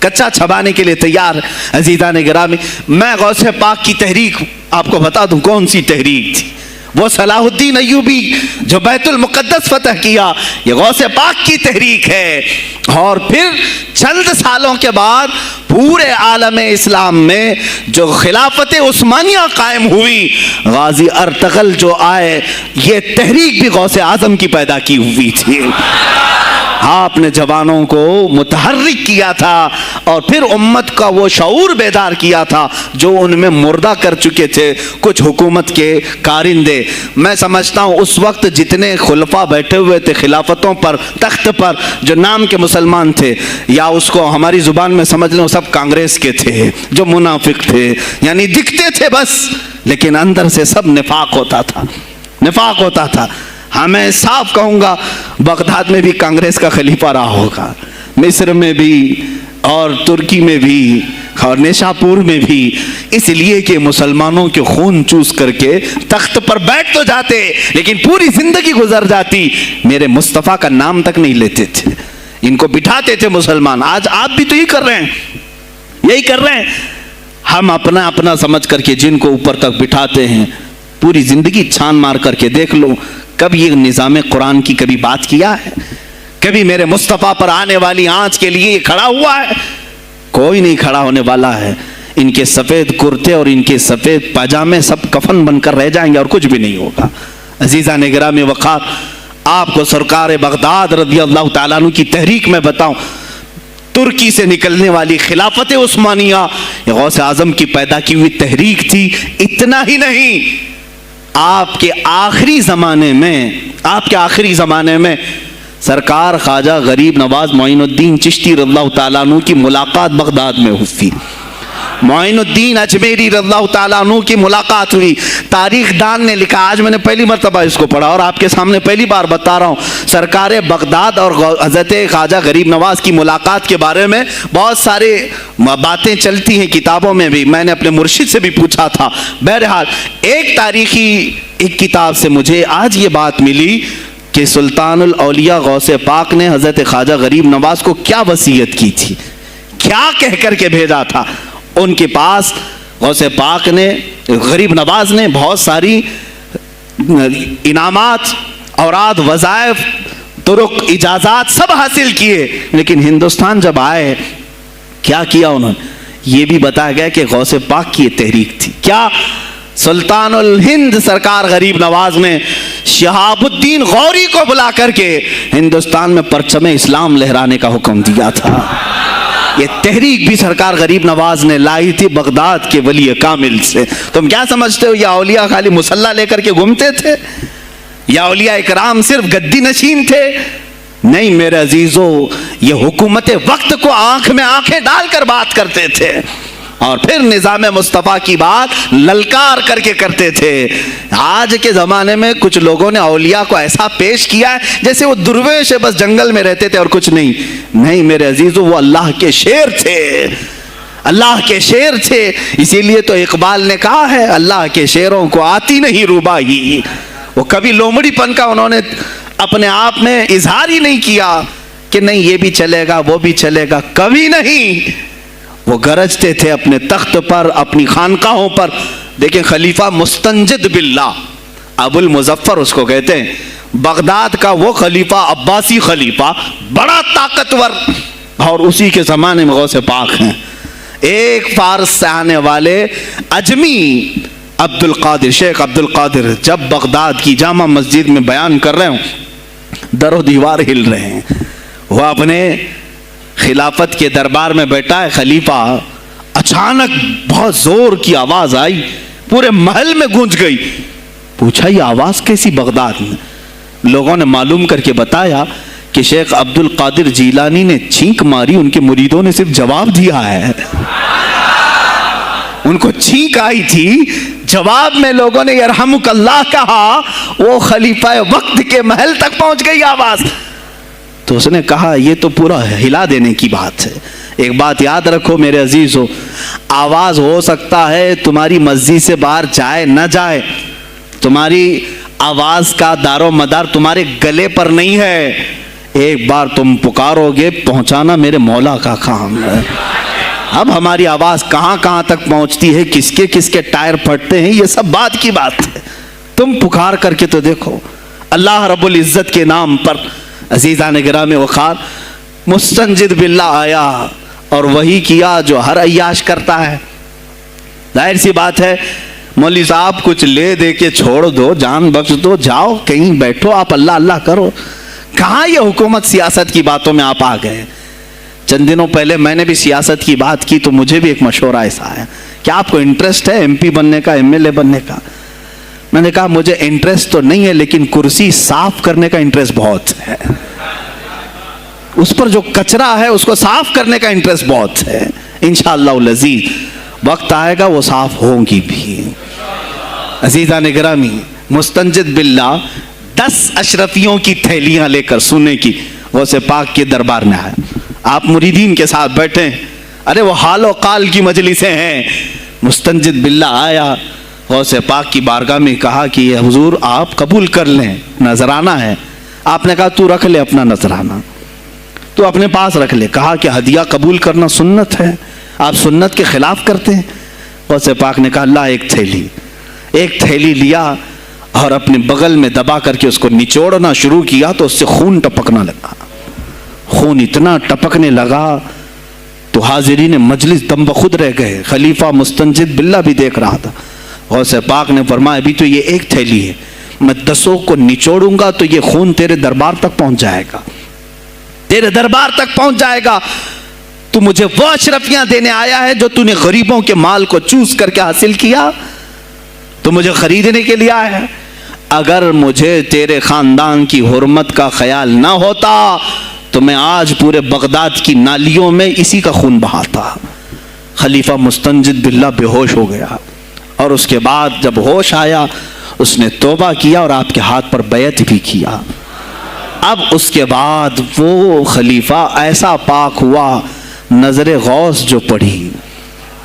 کچا چھبانے کے لیے تیار ہے۔ عزیزان گرامی، میں غوث پاک کی تحریک آپ کو بتا دوں کون سی تحریک تھی۔ وہ صلاح الدین ایوبی جو بیت المقدس فتح کیا، یہ غوث پاک کی تحریک ہے۔ اور پھر چند سالوں کے بعد پورے عالم اسلام میں جو خلافت عثمانیہ قائم ہوئی، غازی ارطغرل جو آئے، یہ تحریک بھی غوث اعظم کی پیدا کی ہوئی تھی۔ آپ نے جوانوں کو متحرک کیا تھا اور پھر امت کا وہ شعور بیدار کیا تھا جو ان میں مردہ کر چکے تھے کچھ حکومت کے کارندے۔ میں سمجھتا ہوں اس وقت جتنے خلفاء بیٹھے ہوئے تھے خلافتوں پر، تخت پر، جو نام کے مسلمان تھے، یا اس کو ہماری زبان میں سمجھ لیں، سب کانگریس کے تھے جو منافق تھے، یعنی دکھتے تھے بس، لیکن اندر سے سب نفاق ہوتا تھا، نفاق ہوتا تھا۔ ہاں میں صاف کہوں گا، بغداد میں بھی کانگریس کا خلیفہ رہا ہوگا، مصر میں بھی اور ترکی میں بھی اور نیشاپور میں بھی، اس لیے کہ مسلمانوں کے خون چوس کر کے تخت پر بیٹھ تو جاتے لیکن پوری زندگی گزر جاتی، میرے مصطفیٰ کا نام تک نہیں لیتے تھے، ان کو بٹھاتے تھے مسلمان۔ آج آپ بھی تو یہی کر رہے ہیں، یہی کر رہے ہیں۔ ہم اپنا اپنا سمجھ کر کے جن کو اوپر تک بٹھاتے ہیں، پوری زندگی چھان مار کر کے دیکھ لو، کبھی یہ نظام قرآن کی کبھی بات کیا ہے؟ کبھی میرے مصطفیٰ پر آنے والی آنچ کے لیے کھڑا ہوا ہے؟ کوئی نہیں کھڑا ہونے والا ہے۔ ان کے سفید کرتے اور ان کے سفید پاجامے سب کفن بن کر رہ جائیں گے اور کچھ بھی نہیں ہوگا۔ عزیزان گرامی وقار، آپ کو سرکار بغداد رضی اللہ تعالیٰ عنہ کی تحریک میں بتاؤں، ترکی سے نکلنے والی خلافت عثمانیہ یہ غوث اعظم کی پیدا کی ہوئی تحریک تھی۔ اتنا ہی نہیں، آپ کے آخری زمانے میں سرکار خواجہ غریب نواز معین الدین چشتی رضی اللہ تعالیٰ عنہ کی ملاقات بغداد میں ہوئی، معین الدین اجمیری رضی اللہ تعالیٰ عنہ کی ملاقات ہوئی۔ تاریخ دان نے لکھا، آج میں نے پہلی مرتبہ اس کو پڑھا اور آپ کے سامنے پہلی بار بتا رہا ہوں، سرکار بغداد اور حضرت خواجہ غریب نواز کی ملاقات کے بارے میں بہت سارے باتیں چلتی ہیں کتابوں میں بھی، میں نے اپنے مرشد سے بھی پوچھا تھا۔ بہرحال ایک کتاب سے مجھے آج یہ بات ملی کہ سلطان الاولیاء غوث پاک نے حضرت خواجہ غریب نواز کو کیا وصیت کی تھی، کیا کہہ کر کے بھیجا تھا۔ ان کے پاس غوث پاک نے، غریب نواز نے بہت ساری انعامات، اوراد، وظائف، طرق، اجازات سب حاصل کیے، لیکن ہندوستان جب آئے کیا کیا انہوں نے؟ یہ بھی بتایا گیا کہ غوث پاک کی یہ تحریک تھی۔ کیا؟ سلطان الہند سرکار غریب نواز نے شہاب الدین غوری کو بلا کر کے ہندوستان میں پرچم اسلام لہرانے کا حکم دیا تھا۔ یہ تحریک بھی سرکار غریب نواز نے لائی تھی بغداد کے ولی کامل سے۔ تم کیا سمجھتے ہو یہ اولیاء خالی مسلح لے کر کے گھومتے تھے؟ یا اولیاء اکرام صرف گدی نشین تھے؟ نہیں میرے عزیزو، یہ حکومت وقت کو آنکھ میں آنکھیں ڈال کر بات کرتے تھے اور پھر نظام مصطفیٰ کی بات للکار کر کے کرتے تھے۔ آج کے زمانے میں کچھ لوگوں نے اولیاء کو ایسا پیش کیا ہے جیسے وہ درویش بس جنگل میں رہتے تھے اور کچھ نہیں۔ نہیں میرے عزیزو، وہ اللہ کے شیر تھے، اللہ کے شیر تھے۔ اسی لیے تو اقبال نے کہا ہے، اللہ کے شیروں کو آتی نہیں روباہی۔ وہ کبھی لومڑی پن کا انہوں نے اپنے آپ میں اظہار ہی نہیں کیا کہ نہیں یہ بھی چلے گا وہ بھی چلے گا، کبھی نہیں۔ وہ گرجتے تھے اپنے تخت پر، اپنی خانقاہوں پر۔ دیکھیں خلیفہ مستنجد باللہ، ابو المظفر اس کو کہتے ہیں، بغداد کا وہ خلیفہ، عباسی خلیفہ، بڑا طاقتور، اور اسی کے زمانے میں غوث پاک ہیں۔ ایک فارس سے آنے والے اجمی عبد القادر، شیخ عبد القادر، جب بغداد کی جامع مسجد میں بیان کر رہے ہوں، در و دیوار ہل رہے ہیں۔ وہ اپنے خلافت کے دربار میں بیٹھا ہے خلیفہ، اچانک بہت زور کی آواز آئی، پورے محل میں گونج گئی۔ پوچھا یہ آواز کیسی بغداد میں؟ لوگوں نے معلوم کر کے بتایا کہ شیخ عبد القادر جیلانی نے چھینک ماری، ان کے مریدوں نے صرف جواب دیا ہے۔ ان کو چھینک آئی تھی، جواب میں لوگوں نے یرحمک اللہ کہا، وہ خلیفہ وقت کے محل تک پہنچ گئی آواز۔ تو اس نے کہا یہ تو پورا ہلا دینے کی بات ہے۔ ایک بات یاد رکھو میرے عزیزو، آواز ہو سکتا ہے تمہاری مسجد سے باہر جائے نہ جائے، تمہاری آواز کا دار و مدار تمہارے گلے پر نہیں ہے۔ ایک بار تم پکارو گے پہنچانا میرے مولا کا کام ہے۔ اب ہماری آواز کہاں کہاں تک پہنچتی ہے، کس کے ٹائر پھٹتے ہیں، یہ سب بعد کی بات ہے۔ تم پکار کر کے تو دیکھو۔ اللہ رب العزت کے نام پر عزیزان گرامی وقار مستنجد باللہ آیا اور وہی کیا جو ہر عیاش کرتا ہے۔ ظاہر سی بات ہے مولوی صاحب کچھ لے دے کے چھوڑ دو، جان بخش دو، جاؤ کہیں بیٹھو، آپ اللہ اللہ کرو۔ کہاں یہ حکومت سیاست کی باتوں میں آپ آ گئے؟ چند دنوں پہلے میں نے بھی سیاست کی بات کی تو مجھے بھی ایک مشورہ ایسا آیا کہ آپ کو انٹرسٹ ہے ایم پی بننے کا، ایم ایل اے بننے کا؟ میں نے کہا مجھے انٹرسٹ تو نہیں ہے لیکن کرسی صاف کرنے کا انٹرسٹ بہت ہے، اس پر جو کچرا ہے اس کو صاف کرنے کا انٹرسٹ بہت ہے۔ انشاءاللہ العزیز وقت آئے گا وہ صاف ہوں گی بھی۔ عزیزان گرامی مستنجد باللہ 10 اشرفیوں کی تھیلیاں لے کر سونے کی غوث پاک کے دربار میں آئے۔ آپ مریدین کے ساتھ بیٹھے، ارے وہ حال و قال کی مجلسیں ہیں۔ مستنجد باللہ آیا غوث پاک کی بارگاہ میں، کہا کہ یہ حضور آپ قبول کر لیں، نذرانہ ہے۔ آپ نے کہا تو رکھ لے اپنا نذرانہ، تو اپنے پاس رکھ لے۔ کہا کہ ہدیہ قبول کرنا سنت ہے، آپ سنت کے خلاف کرتے ہیں۔ غوث پاک نے کہا اللہ ایک تھیلی لیا اور اپنے بغل میں دبا کر کے اس کو نچوڑنا شروع کیا تو اس سے خون ٹپکنا لگا۔ خون اتنا ٹپکنے لگا تو حاضرین مجلس دم بخود رہ گئے۔ خلیفہ مستنجد باللہ بھی دیکھ رہا تھا۔ غوث پاک نے فرمایا ابھی تو یہ ایک تھیلی ہے، میں 10 کو نچوڑوں گا تو یہ خون تیرے دربار تک پہنچ جائے گا، تیرے دربار تک پہنچ جائے گا۔ تو مجھے وہ اشرفیاں دینے آیا ہے جو تو نے غریبوں کے مال کو چوس کر کے حاصل کیا، تو مجھے خریدنے کے لیے آیا ہے۔ اگر مجھے تیرے خاندان کی حرمت کا خیال نہ ہوتا تو میں آج پورے بغداد کی نالیوں میں اسی کا خون بہاتا۔ خلیفہ مستنجد باللہ بے ہوش ہو گیا، اور اس کے بعد جب ہوش آیا اس نے توبہ کیا اور آپ کے ہاتھ پر بیعت بھی کیا۔ اب اس کے بعد وہ خلیفہ ایسا پاک ہوا، نظر غوث جو پڑھی۔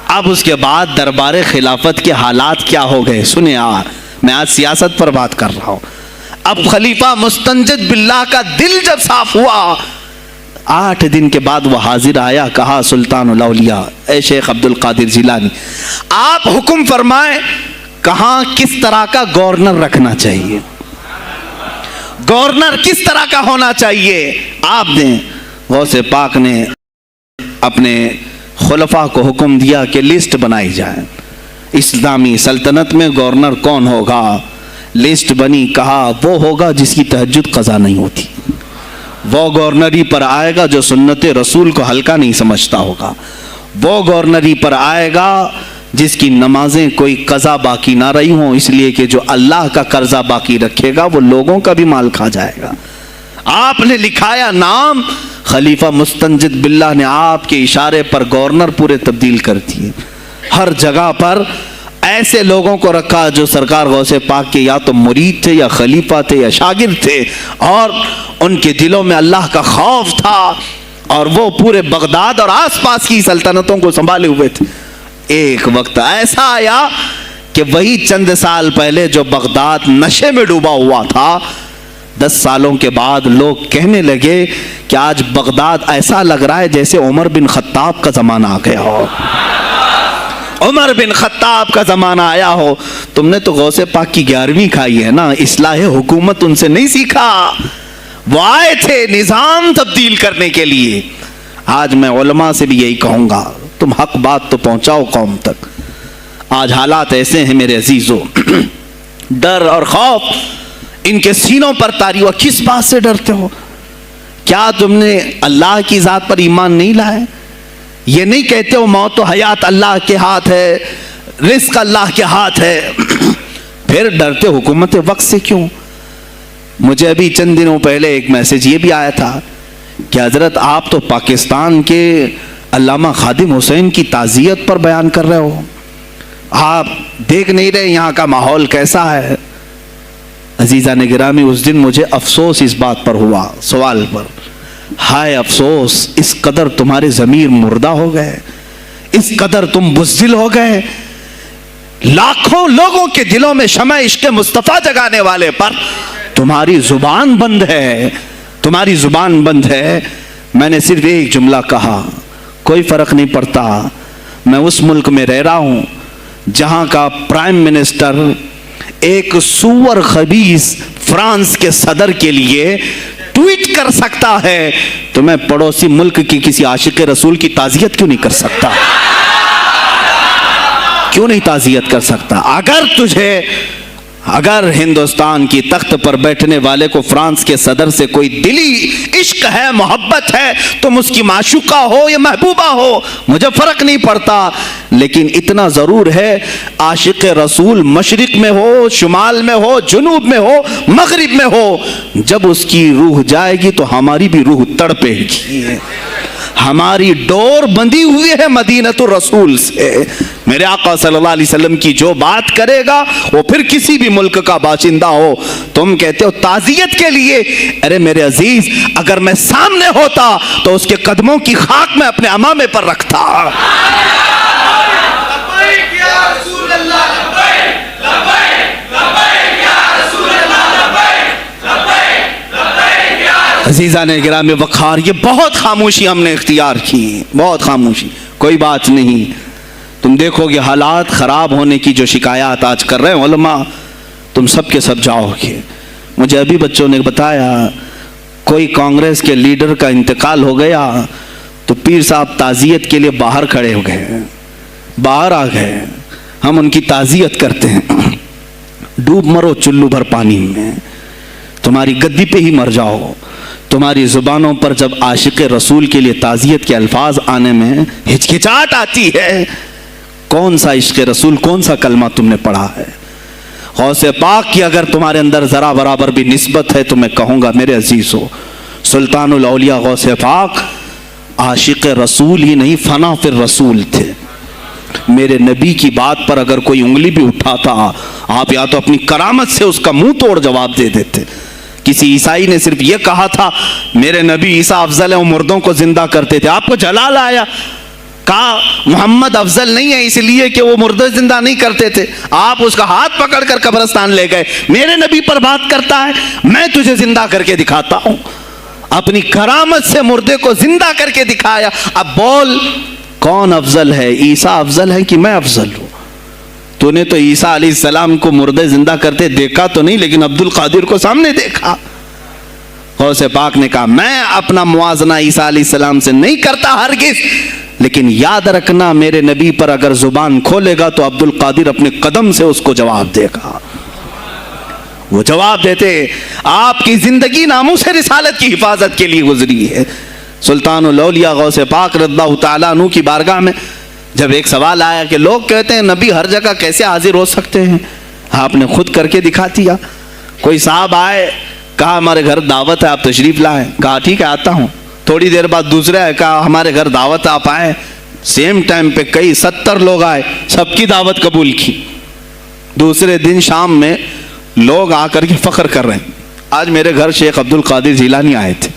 اب اس کے بعد دربار خلافت کے حالات کیا ہو گئے سنیں۔ میں آج سیاست پر بات کر رہا ہوں۔ اب خلیفہ مستنجد باللہ کا دل جب صاف ہوا، 8 دن کے بعد وہ حاضر آیا، کہا سلطان الاولیاء اے شیخ عبد القادر جیلانی آپ حکم فرمائیں کہاں کس طرح کا گورنر رکھنا چاہیے، گورنر کس طرح کا ہونا چاہیے آپ دیں۔ غوث پاک نے اپنے خلفاء کو حکم دیا کہ لسٹ بنائی جائے، اسلامی سلطنت میں گورنر کون ہوگا۔ لسٹ بنی، کہا وہ ہوگا جس کی تہجد قضا نہیں ہوتی، وہ گورنری پر آئے گا جو سنت رسول کو ہلکا نہیں سمجھتا ہوگا، وہ گورنری پر آئے گا جس کی نمازیں کوئی قضا باقی نہ رہی ہوں، اس لیے کہ جو اللہ کا قرضہ باقی رکھے گا وہ لوگوں کا بھی مال کھا جائے گا۔ آپ نے لکھایا نام، خلیفہ مستنجد باللہ نے آپ کے اشارے پر گورنر پورے تبدیل کر دیے۔ ہر جگہ پر ایسے لوگوں کو رکھا جو سرکار غوث پاک کے یا تو مرید تھے یا خلیفہ تھے یا شاگرد تھے، اور ان کے دلوں میں اللہ کا خوف تھا، اور وہ پورے بغداد اور آس پاس کی سلطنتوں کو سنبھالے ہوئے تھے۔ ایک وقت ایسا آیا کہ وہی چند سال پہلے جو بغداد نشے میں ڈوبا ہوا تھا، 10 سالوں کے بعد لوگ کہنے لگے کہ آج بغداد ایسا لگ رہا ہے جیسے عمر بن خطاب کا زمانہ آ گیا ہو، عمر بن خطاب کا زمانہ آیا ہو۔ تم نے تو غوث پاک کی 11ویں کھائی ہے نا، اصلاح حکومت ان سے نہیں سیکھا، وہ آئے تھے نظام تبدیل کرنے کے لیے۔ آج میں علماء سے بھی یہی کہوں گا، تم حق بات تو پہنچاؤ قوم تک۔ آج حالات ایسے ہیں میرے عزیزوں، ڈر اور خوف ان کے سینوں پر طاری ہوا۔ کس بات سے ڈرتے ہو؟ کیا تم نے اللہ کی ذات پر ایمان نہیں لائے؟ یہ نہیں کہتے ہو موت و حیات اللہ کے ہاتھ ہے، رزق اللہ کے ہاتھ ہے، پھر ڈرتے حکومت وقت سے کیوں؟ مجھے ابھی چند دنوں پہلے ایک میسج یہ بھی آیا تھا کہ حضرت آپ تو پاکستان کے علامہ خادم حسین کی تعزیت پر بیان کر رہے ہو، آپ دیکھ نہیں رہے یہاں کا ماحول کیسا ہے؟ عزیزان گرامی اس دن مجھے افسوس اس بات پر ہوا، سوال پر، ہائے افسوس، اس قدر تمہارے ضمیر مردہ ہو گئے، اس قدر تم بزدل ہو گئے، لاکھوں لوگوں کے دلوں میں شمع عشق مصطفیٰ جگانے والے پر تمہاری زبان بند ہے، تمہاری زبان بند ہے. میں نے صرف ایک جملہ کہا, کوئی فرق نہیں پڑتا, میں اس ملک میں رہ رہا ہوں جہاں کا پرائم منسٹر ایک سور خبیث فرانس کے صدر کے لیے ٹویٹ کر سکتا ہے, تو میں پڑوسی ملک کی کسی عاشق رسول کی تعزیت کیوں نہیں کر سکتا؟ کیوں نہیں تعزیت کر سکتا؟ اگر ہندوستان کی تخت پر بیٹھنے والے کو فرانس کے صدر سے کوئی دلی عشق ہے, محبت ہے, تم اس کی معشوقہ ہو یا محبوبہ ہو, مجھے فرق نہیں پڑتا, لیکن اتنا ضرور ہے عاشق رسول مشرق میں ہو, شمال میں ہو, جنوب میں ہو, مغرب میں ہو, جب اس کی روح جائے گی تو ہماری بھی روح تڑپے گی. ہماری ڈور بندھی ہوئی ہے مدینۃ الرسول سے. میرے آقا صلی اللہ علیہ وسلم کی جو بات کرے گا وہ پھر کسی بھی ملک کا باشندہ ہو. تم کہتے ہو تعزیت کے لیے, ارے میرے عزیز, اگر میں سامنے ہوتا تو اس کے قدموں کی خاک میں اپنے امامے پر رکھتا. عزیزان گرامی وقار, یہ بہت خاموشی ہم نے اختیار کی, بہت خاموشی. کوئی بات نہیں, تم دیکھو گے حالات خراب ہونے کی جو شکایات آج کر رہے ہیں علماء, تم سب کے سب جاؤ گے. مجھے ابھی بچوں نے بتایا کوئی کانگریس کے لیڈر کا انتقال ہو گیا تو پیر صاحب تعزیت کے لیے باہر کھڑے ہو گئے, باہر آ گئے. ہم ان کی تعزیت کرتے ہیں. ڈوب مرو چلو بھر پانی میں, تمہاری گدی پہ ہی مر جاؤ. تمہاری زبانوں پر جب عاشق رسول کے لیے تعزیت کے الفاظ آنے میں ہچکچاہٹ آتی ہے, کون سا عشق رسول, کون سا کلمہ تم نے پڑھا ہے؟ غوث پاک کی اگر تمہارے اندر ذرا برابر بھی نسبت ہے تو میں کہوں گا میرے عزیزو, سلطان الاولیاء غوث پاک عاشق رسول ہی نہیں, فنا فی الرسول تھے. میرے نبی کی بات پر اگر کوئی انگلی بھی اٹھاتا, آپ یا تو اپنی کرامت سے اس کا منہ توڑ جواب دے دیتے. کسی عیسائی نے صرف یہ کہا تھا میرے نبی عیسیٰ افضل ہے, وہ مردوں کو زندہ کرتے تھے, آپ کو جلال آیا, کہا محمد افضل نہیں ہے اس لیے کہ وہ مردے زندہ نہیں کرتے تھے, آپ اس کا ہاتھ پکڑ کر قبرستان لے گئے. میرے نبی پر بات کرتا ہے, میں تجھے زندہ کر کے دکھاتا ہوں. اپنی کرامت سے مردے کو زندہ کر کے دکھایا. اب بول کون افضل ہے, عیسیٰ افضل ہے کہ میں افضل ہوں؟ تو نے تو عیسیٰ علیہ السلام کو مردے زندہ کرتے دیکھا تو نہیں, لیکن عبد القادر کو سامنے دیکھا. غوث پاک نے کہا میں اپنا موازنہ عیسیٰ علیہ السلام سے نہیں کرتا ہرگز, لیکن یاد رکھنا میرے نبی پر اگر زبان کھولے گا تو عبد القادر اپنے قدم سے اس کو جواب دے گا. وہ جواب دیتے. آپ کی زندگی ناموس رسالت کی حفاظت کے لیے گزری ہے. سلطان الاولیاء غوث پاک رضی اللہ تعالیٰ عنہ کی بارگاہ میں جب ایک سوال آیا کہ لوگ کہتے ہیں نبی ہر جگہ کیسے حاضر ہو سکتے ہیں, آپ نے خود کر کے دکھا دیا. کوئی صاحب آئے, کہا ہمارے گھر دعوت ہے آپ تشریف لائیں, کہا ٹھیک ہے آتا ہوں. تھوڑی دیر بعد دوسرے آئے, کہا ہمارے گھر دعوت آپ آئیں. سیم ٹائم پہ کئی 70 لوگ آئے, سب کی دعوت قبول کی. دوسرے دن شام میں لوگ آ کر کے فخر کر رہے ہیں آج میرے گھر شیخ عبد القادر جیلانی آئے تھے.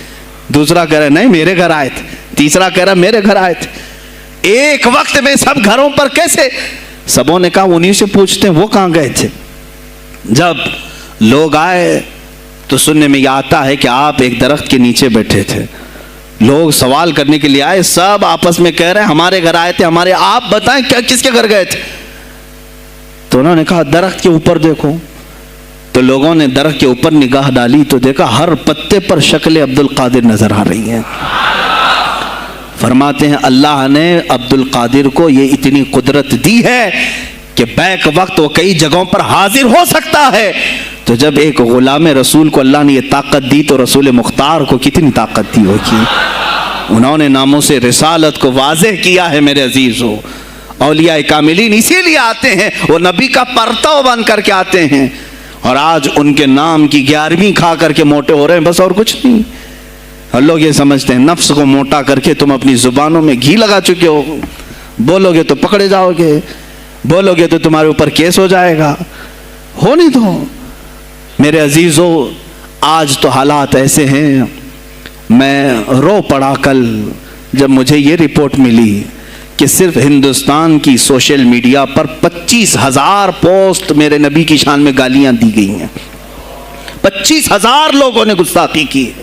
دوسرا کہہ رہا نہیں میرے گھر آئے تھے. تیسرا کہہ رہا میرے گھر آئے تھے. ایک وقت میں سب گھروں پر کیسے؟ سبوں نے کہا انہیں سے پوچھتے ہیں وہ کہاں گئے تھے. جب لوگ آئے تو سننے میں یہ آتا ہے کہ آپ ایک درخت کے نیچے بیٹھے تھے. لوگ سوال کرنے کے لیے آئے, سب آپس میں کہہ رہے ہیں ہمارے گھر آئے تھے, ہمارے, آپ بتائیں کیا کس کے گھر گئے تھے؟ تو انہوں نے کہا درخت کے اوپر دیکھو. تو لوگوں نے درخت کے اوپر نگاہ ڈالی تو دیکھا ہر پتے پر شکل عبد القادر نظر آ رہی ہیں. فرماتے ہیں اللہ نے عبد القادر کو یہ اتنی قدرت دی ہے کہ بیک وقت وہ کئی جگہوں پر حاضر ہو سکتا ہے. تو جب ایک غلام رسول کو اللہ نے یہ طاقت دی تو رسول مختار کو کتنی طاقت دی ہوگی. انہوں نے ناموں سے رسالت کو واضح کیا ہے. میرے عزیزو, اولیاء کاملین اسی لیے آتے ہیں, وہ نبی کا پرتو بن کر کے آتے ہیں, اور آج ان کے نام کی 11ویں کھا کر کے موٹے ہو رہے ہیں, بس اور کچھ نہیں. اور لوگ یہ سمجھتے ہیں نفس کو موٹا کر کے تم اپنی زبانوں میں گھی لگا چکے ہو, بولو گے تو پکڑے جاؤ گے, بولو گے تو تمہارے اوپر کیس ہو جائے گا. ہو نہیں تو میرے عزیزو, آج تو حالات ایسے ہیں. میں رو پڑا کل جب مجھے یہ رپورٹ ملی کہ صرف ہندوستان کی سوشل میڈیا پر 25,000 پوسٹ میرے نبی کی شان میں گالیاں دی گئی ہیں. 25,000 لوگوں نے گستاخی کی ہے.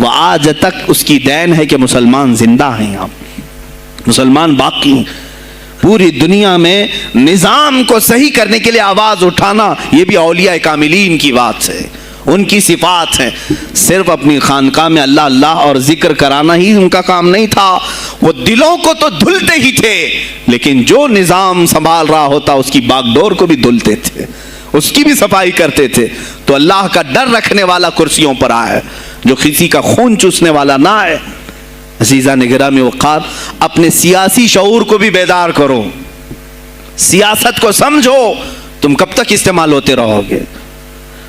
وہ آج تک اس کی دین ہے کہ مسلمان زندہ ہیں، یہاں مسلمان باقی ہیں۔ پوری دنیا میں نظام کو صحیح کرنے کے لیے آواز اٹھانا یہ بھی اولیاء کاملین کی بات ہے، ان کی صفات ہیں۔ صرف اپنی خانقاہ میں اللہ اللہ اور ذکر کرانا ہی ان کا کام نہیں تھا، وہ دلوں کو تو دھلتے ہی تھے، لیکن جو نظام سنبھال رہا ہوتا اس کی باغ ڈور کو بھی دھلتے تھے، اس کی بھی صفائی کرتے تھے۔ تو اللہ کا ڈر رکھنے والا کرسیوں پر آئے، جو کسی کا خون چوسنے والا نہ آئے۔ عزیزان گرامی وقار، اپنے سیاسی شعور کو بھی بیدار کرو، سیاست کو سمجھو، تم کب تک استعمال ہوتے رہو گے؟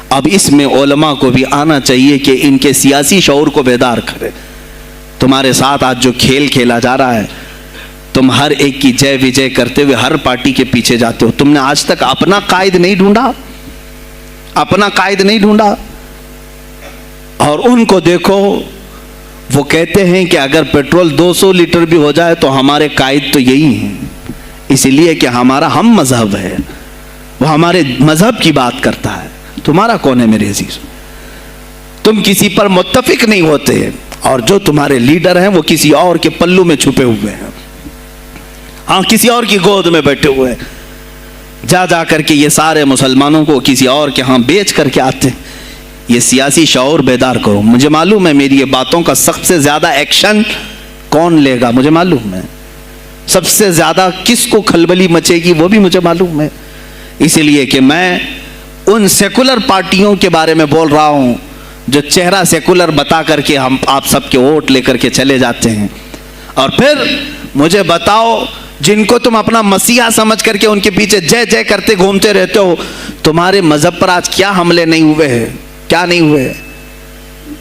اب اس میں علماء کو بھی آنا چاہیے کہ ان کے سیاسی شعور کو بیدار کرے۔ تمہارے ساتھ آج جو کھیل کھیلا جا رہا ہے، تم ہر ایک کی جے وجے کرتے ہوئے ہر پارٹی کے پیچھے جاتے ہو، تم نے آج تک اپنا قائد نہیں ڈھونڈا، اپنا قائد نہیں ڈھونڈا۔ اور ان کو دیکھو، وہ کہتے ہیں کہ اگر پیٹرول 200 لیٹر بھی ہو جائے تو ہمارے قائد تو یہی ہیں، اس لیے کہ ہمارا ہم مذہب ہے، وہ ہمارے مذہب کی بات کرتا ہے۔ تمہارا کون ہے میرے عزیز؟ تم کسی پر متفق نہیں ہوتے، اور جو تمہارے لیڈر ہیں وہ کسی اور کے پلو میں چھپے ہوئے ہیں، ہاں کسی اور کی گود میں بیٹھے ہوئے ہیں، جا جا کر کے یہ سارے مسلمانوں کو کسی اور کے ہاں بیچ کر کے آتے ہیں۔ یہ سیاسی شعور بیدار کرو۔ مجھے معلوم ہے میری یہ باتوں کا سب سے زیادہ ایکشن کون لے گا، مجھے معلوم ہے سب سے زیادہ کس کو کھلبلی مچے گی، وہ بھی مجھے معلوم ہے، اسی لیے کہ میں ان سیکولر پارٹیوں کے بارے میں بول رہا ہوں جو چہرہ سیکولر بتا کر کے ہم آپ سب کے ووٹ لے کر کے چلے جاتے ہیں، اور پھر مجھے بتاؤ جن کو تم اپنا مسیحا سمجھ کر کے ان کے پیچھے جے جے کرتے گھومتے رہتے ہو، تمہارے مذہب پر آج کیا حملے نہیں ہوئے ہیں، کیا نہیں ہوئے؟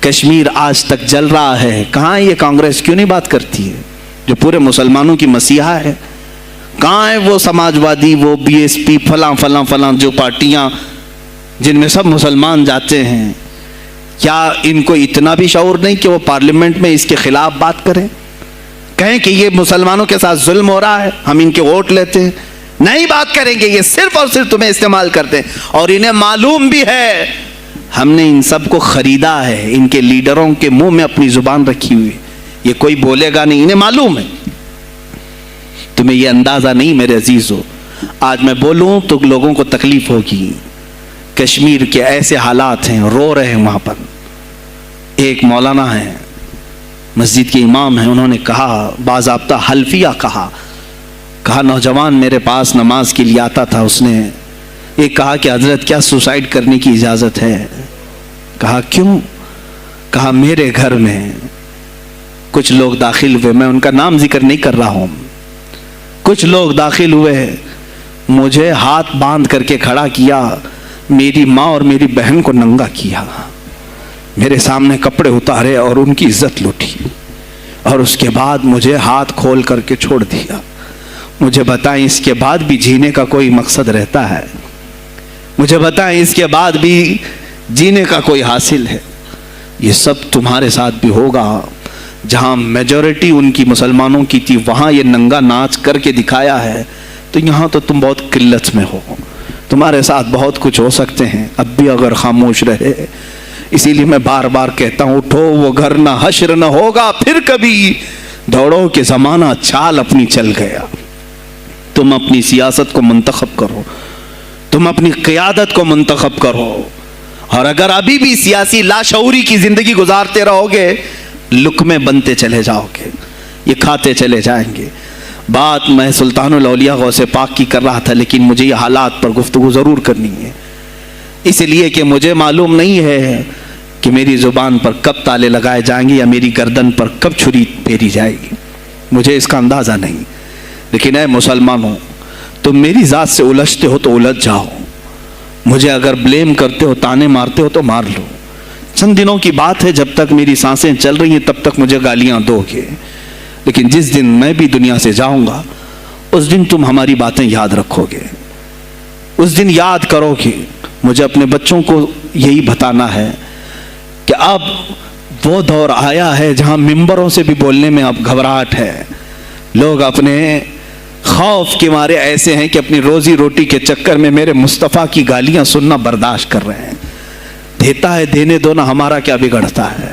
کشمیر آج تک جل رہا ہے، کہاں یہ کانگریس کیوں نہیں بات کرتی ہے جو پورے مسلمانوں کی مسیحا ہے؟ کہاں ہے وہ سماجوادی، وہ بی ایس پی، فلاں فلاں فلاں جو پارٹیاں جن میں سب مسلمان جاتے ہیں؟ کیا ان کو اتنا بھی شعور نہیں کہ وہ پارلیمنٹ میں اس کے خلاف بات کریں، کہیں کہ یہ مسلمانوں کے ساتھ ظلم ہو رہا ہے، ہم ان کے ووٹ لیتے ہیں؟ نہیں بات کریں گے، یہ صرف اور صرف تمہیں استعمال کرتے ہیں، اور انہیں معلوم بھی ہے ہم نے ان سب کو خریدا ہے، ان کے لیڈروں کے منہ میں اپنی زبان رکھی ہوئی، یہ کوئی بولے گا نہیں، انہیں معلوم ہے۔ تمہیں یہ اندازہ نہیں میرے عزیزو، آج میں بولوں تو لوگوں کو تکلیف ہوگی۔ کشمیر کے ایسے حالات ہیں، رو رہے ہیں وہاں پر۔ ایک مولانا ہیں، مسجد کے امام ہیں، انہوں نے کہا باضابطہ حلفیہ کہا نوجوان میرے پاس نماز کے لیے آتا تھا، اس نے یہ کہا کہ حضرت کیا سوسائڈ کرنے کی اجازت ہے؟ کہا کیوں؟ کہا میرے گھر میں کچھ لوگ داخل ہوئے، میں ان کا نام ذکر نہیں کر رہا ہوں، کچھ لوگ داخل ہوئے، مجھے ہاتھ باندھ کر کے کھڑا کیا، میری ماں اور میری بہن کو ننگا کیا، میرے سامنے کپڑے اتارے اور ان کی عزت لوٹی، اور اس کے بعد مجھے ہاتھ کھول کر کے چھوڑ دیا۔ مجھے بتائیں اس کے بعد بھی جینے کا کوئی مقصد رہتا ہے؟ مجھے بتائیں اس کے بعد بھی جینے کا کوئی حاصل ہے؟ یہ سب تمہارے ساتھ بھی ہوگا۔ جہاں میجورٹی ان کی مسلمانوں کی تھی وہاں یہ ننگا ناچ کر کے دکھایا ہے، تو یہاں تو تم بہت قلت میں ہو، تمہارے ساتھ بہت کچھ ہو سکتے ہیں، اب بھی اگر خاموش رہے۔ اسی لیے میں بار بار کہتا ہوں اٹھو وہ گھر نہ حشر نہ ہوگا پھر کبھی، دوڑو کہ زمانہ چال اپنی چل گیا۔ تم اپنی سیاست کو منتخب کرو، تم اپنی قیادت کو منتخب کرو، اور اگر ابھی بھی سیاسی لاشعوری کی زندگی گزارتے رہو گے لقمے بنتے چلے جاؤ گے، یہ کھاتے چلے جائیں گے۔ بات میں سلطان الاولیاء غوث پاک کی کر رہا تھا، لیکن مجھے یہ حالات پر گفتگو ضرور کرنی ہے، اس لیے کہ مجھے معلوم نہیں ہے کہ میری زبان پر کب تالے لگائے جائیں گے یا میری گردن پر کب چھری پھیری جائے گی، مجھے اس کا اندازہ نہیں۔ لیکن اے مسلمانوں، تم میری ذات سے الجھتے ہو تو الجھ جاؤ، مجھے اگر بلیم کرتے ہو، تانے مارتے ہو تو مار لو، چند دنوں کی بات ہے، جب تک میری سانسیں چل رہی ہیں تب تک مجھے گالیاں دو گے، لیکن جس دن میں بھی دنیا سے جاؤں گا اس دن تم ہماری باتیں یاد رکھو گے، اس دن یاد کرو گے۔ مجھے اپنے بچوں کو یہی بتانا ہے کہ اب وہ دور آیا ہے جہاں ممبروں سے بھی بولنے میں اب گھبراہٹ ہے، لوگ اپنے خوف کے مارے ایسے ہیں کہ اپنی روزی روٹی کے چکر میں میرے مصطفیٰ کی گالیاں سننا برداشت کر رہے ہیں۔ دیتا ہے دینے دو نا، ہمارا کیا بگڑتا ہے؟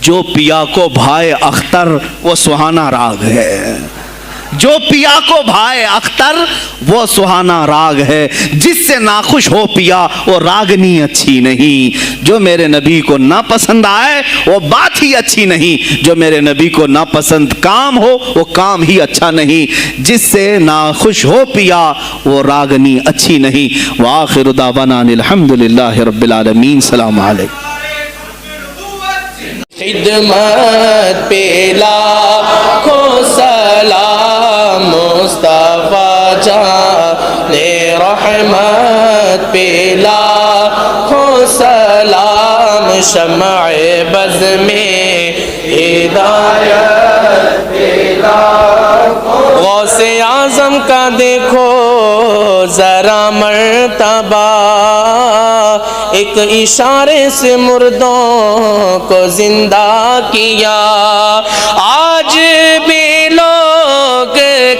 جو پیا کو بھائے اختر وہ سہانا راگ ہے، جو پیا کو بھائے اختر وہ سہانا راگ ہے، جس سے ناخوش ہو پیا وہ راگنی اچھی نہیں، جو میرے نبی کو نہ پسند آئے وہ بات ہی اچھی نہیں، جو میرے نبی کو نہ پسند کام ہو وہ کام ہی اچھا نہیں، جس سے ناخوش ہو پیا وہ راگنی اچھی نہیں۔ وآخر دعوانا الحمدللہ رب العالمین۔ السلام علیکم۔ خدمت پہ لاکھوں سلام مصطفیٰ جان رحمت پہ لاکھوں سلام، شمع بز میں ہدایت پہ لاکھوں، غوث اعظم کا دیکھو ذرا مرتبہ، ایک اشارے سے مردوں کو زندہ کیا، آج بھی لوگ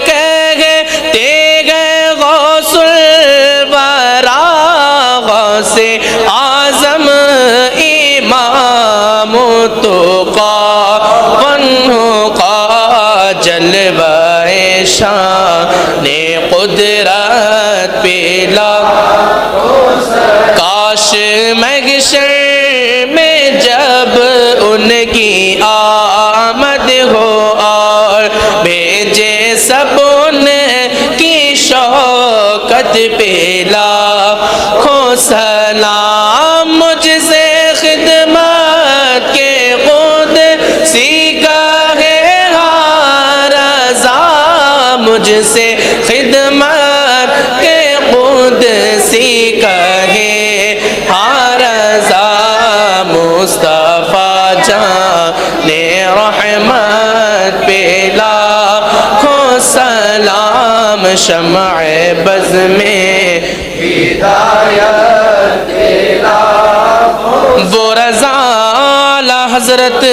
کہتے گئے غوث الورا، غوث اعظم امام التقیٰ والنقیٰ، جلوہ شان قدرت پہ کاش محشر میں جب ان کی آمد ہو اور بھیجے سب ان کی شوکت پہ لاکھوں سلام، مجھ سے خدمت کے قدسی کا ہے ہر رضا، مجھ سے خدمت کے قدسی کا ہے ہر رضا، مصطفیٰ جان رحمت پہ لاکھوں سلام، شمع بز میں ہدایت پہ لاکھوں، وہ رضا حضرت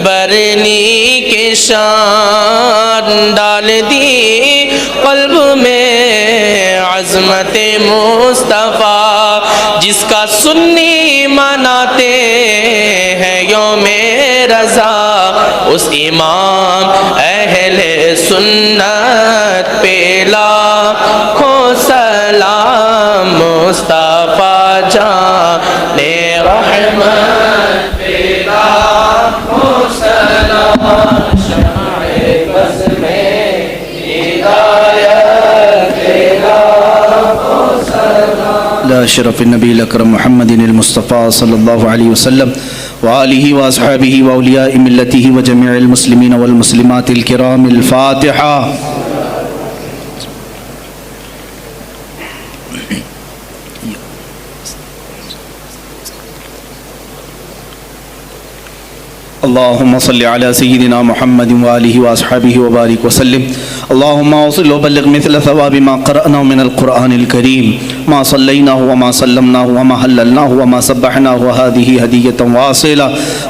برنی کے شان ڈال دی قلب میں عظمت مصطفیٰ، جس کا سنی مناتے ہیں یوم رضا، اس امام اہل سنت پہ لاکھوں سلام، مصطفیٰ جان رحمت پہ لاکھوں سلام، شمع بز میں ہدایت پہ لاکھوں سلام، لا شرف النبی الاکرم محمد المصطفیٰ صلی اللہ علیہ وسلم وآلہ واصحابہ واولیاء ملتہ وجميع المسلمین والمسلمات الکرام۔ الفاتحہ۔ اللهم صل على سيدنا محمد وآله وأصحابه وبارك وسلم. اللهم وصل وبلغ مثل ثواب ما قرأناه من القرآن الكريم، ما صليناه وما سلمناه وما هللناه وما سبحناه، وهذه هدية واصلة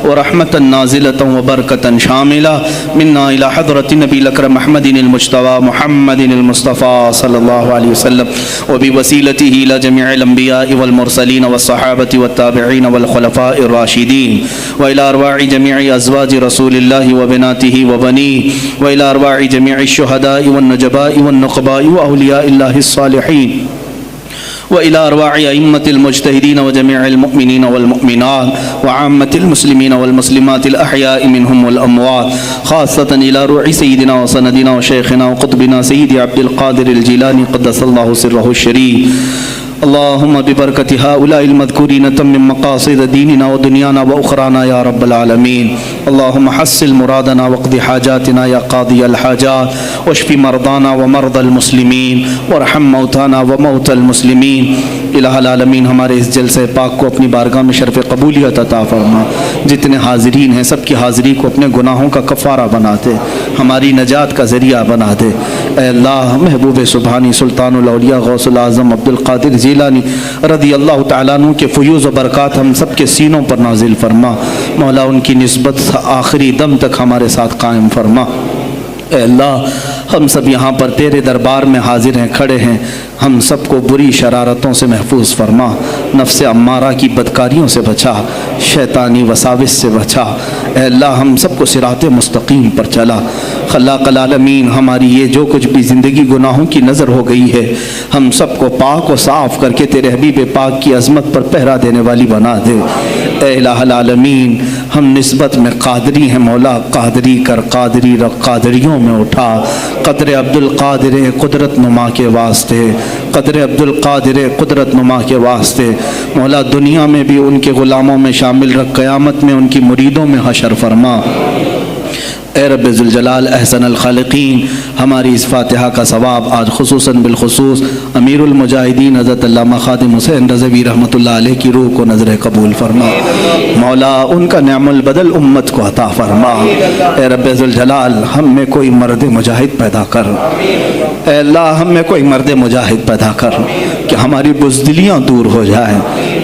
ورحمة نازلة وبركة شاملة منا إلى حضرة النبي الأكرم محمد المجتبى محمد المصطفى صلى الله عليه وسلم، وبوسيلته إلى جميع الأنبياء والمرسلين والصحابة والتابعين والخلفاء الراشدين، وإلى أرواح جميع أزواج رسول الله وبناته وبنيه، وإلى أرواح جميع الشهداء والنجباء والنقباء وأولياء الله الصالحين، وإلى أرواح أئمة المجتهدين وجميع المؤمنين والمؤمنات وعامة المسلمين والمسلمات الأحياء منهم والأموات، خاصة إلى روح سيدنا وسندنا وشيخنا وقطبنا سيدي عبد القادر الجيلاني قدس الله سره الشريف. اللهم ببركة هؤلاء المذكورين تمم مقاصد ديننا ودنيانا وأخرانا يا رب العالمين. اللهم حصل مرادنا واقض حاجاتنا يا قاضي الحاجات، واشف مرضانا ومرضى المسلمين، وارحم موتانا وموتى المسلمين. الہ العالمین، ہمارے اس جلسے پاک کو اپنی بارگاہ میں شرف قبولیت عطا فرما. جتنے حاضرین ہیں سب کی حاضری کو اپنے گناہوں کا کفارہ بنا دے، ہماری نجات کا ذریعہ بنا دے. اے اللہ، محبوب سبحانی سلطان الاولیاء غوث العظم عبد القادر جیلانی رضی اللہ تعالیٰ عنہ کے فیوز و برکات ہم سب کے سینوں پر نازل فرما. مولا ان کی نسبت آخری دم تک ہمارے ساتھ قائم فرما. اے اللہ، ہم سب یہاں پر تیرے دربار میں حاضر ہیں، کھڑے ہیں، ہم سب کو بری شرارتوں سے محفوظ فرما، نفس امارہ کی بدکاریوں سے بچا، شیطانی وساوس سے بچا، اے اللہ ہم سب کو صراط مستقیم پر چلا۔ خلاق العالمین ہماری یہ جو کچھ بھی زندگی گناہوں کی نظر ہو گئی ہے، ہم سب کو پاک و صاف کر کے تیرے حبیب پاک کی عظمت پر پہرا دینے والی بنا دے۔ اے الہ العالمین ہم نسبت میں قادری ہیں مولا، قادری کر، قادری رکھ، قادریوں میں اٹھا، قدر عبد القادر قدرت نما کے واسطے، قدر عبد القادر قدرت نما کے واسطے مولا دنیا میں بھی ان کے غلاموں میں شامل رکھ، قیامت میں ان کی مریدوں میں حشر فرما۔ اے رب ذوالجلال احسن الخالقین ہماری اس فاتحہ کا ثواب آج خصوصاً بالخصوص امیر المجاہدین حضرت علامہ خادم حسین رضوی رحمۃ اللہ علیہ کی روح کو نظر قبول فرما مولا، ان کا نعم البدل امت کو عطا فرما۔ اے رب ذوالجلال ہم میں کوئی مرد مجاہد پیدا کر، اے اللہ ہم میں کوئی مرد مجاہد پیدا کر کہ ہماری بزدلیاں دور ہو جائیں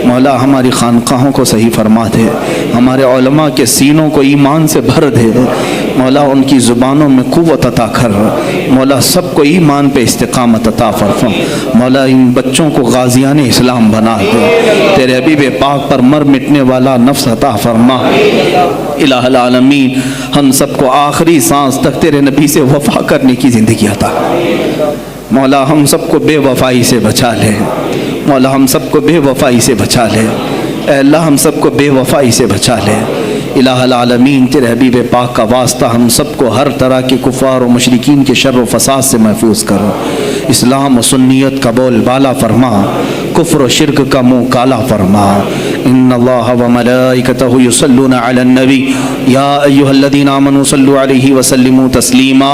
مولا، ہماری خانقاہوں کو صحیح فرما دے، ہمارے علماء کے سینوں کو ایمان سے بھر دے مولا، ان کی زبانوں میں قوت عطا کر مولا، سب کو ایمان پہ استقامت عطا فرما مولا، ان بچوں کو غازیان اسلام بنا دے، تیرے حبیب پاک پر مر مٹنے والا نفس عطا فرما۔ الہ العالمین ہم سب کو آخری سانس تک تیرے نبی سے وفا کرنے کی زندگی عطا مولا، ہم سب کو بے وفائی سے بچا لے مولا، ہم سب کو بے وفائی سے بچا لے، اے اللہ ہم سب کو بے وفائی سے بچا لے۔ الہ العالمین تیرے حبیب پاک کا واسطہ ہم سب کو ہر طرح کے کفار و مشرکین کے شر و فساد سے محفوظ کرو، اسلام و سنیت کا بول بالا فرما، کفر و شرک کا منہ کالا فرما۔ ان اللہ و ملائکتہ یصلون علی النبی یا ایھا الذین آمنوا صلوا علیہ وسلموا تسلیما۔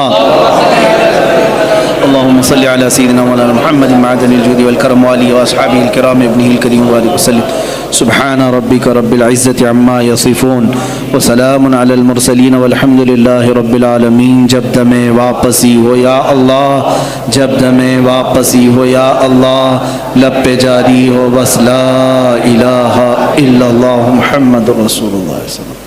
اللهم صل على سيدنا مولانا محمد معدن الجود والكرم وآله وأصحابه الكرام ابنه الكريم وآله وسلم۔ سبحان ربك رب العزة عما يصفون وسلام على المرسلين والحمد لله رب العالمين۔ جب دمیں واپسی ہو یا اللہ، جب دمیں واپسی ہو یا اللہ، لب پہ جاری ہو بس لا الہ الا اللہ محمد رسول اللہ صلی اللہ علیہ وسلم۔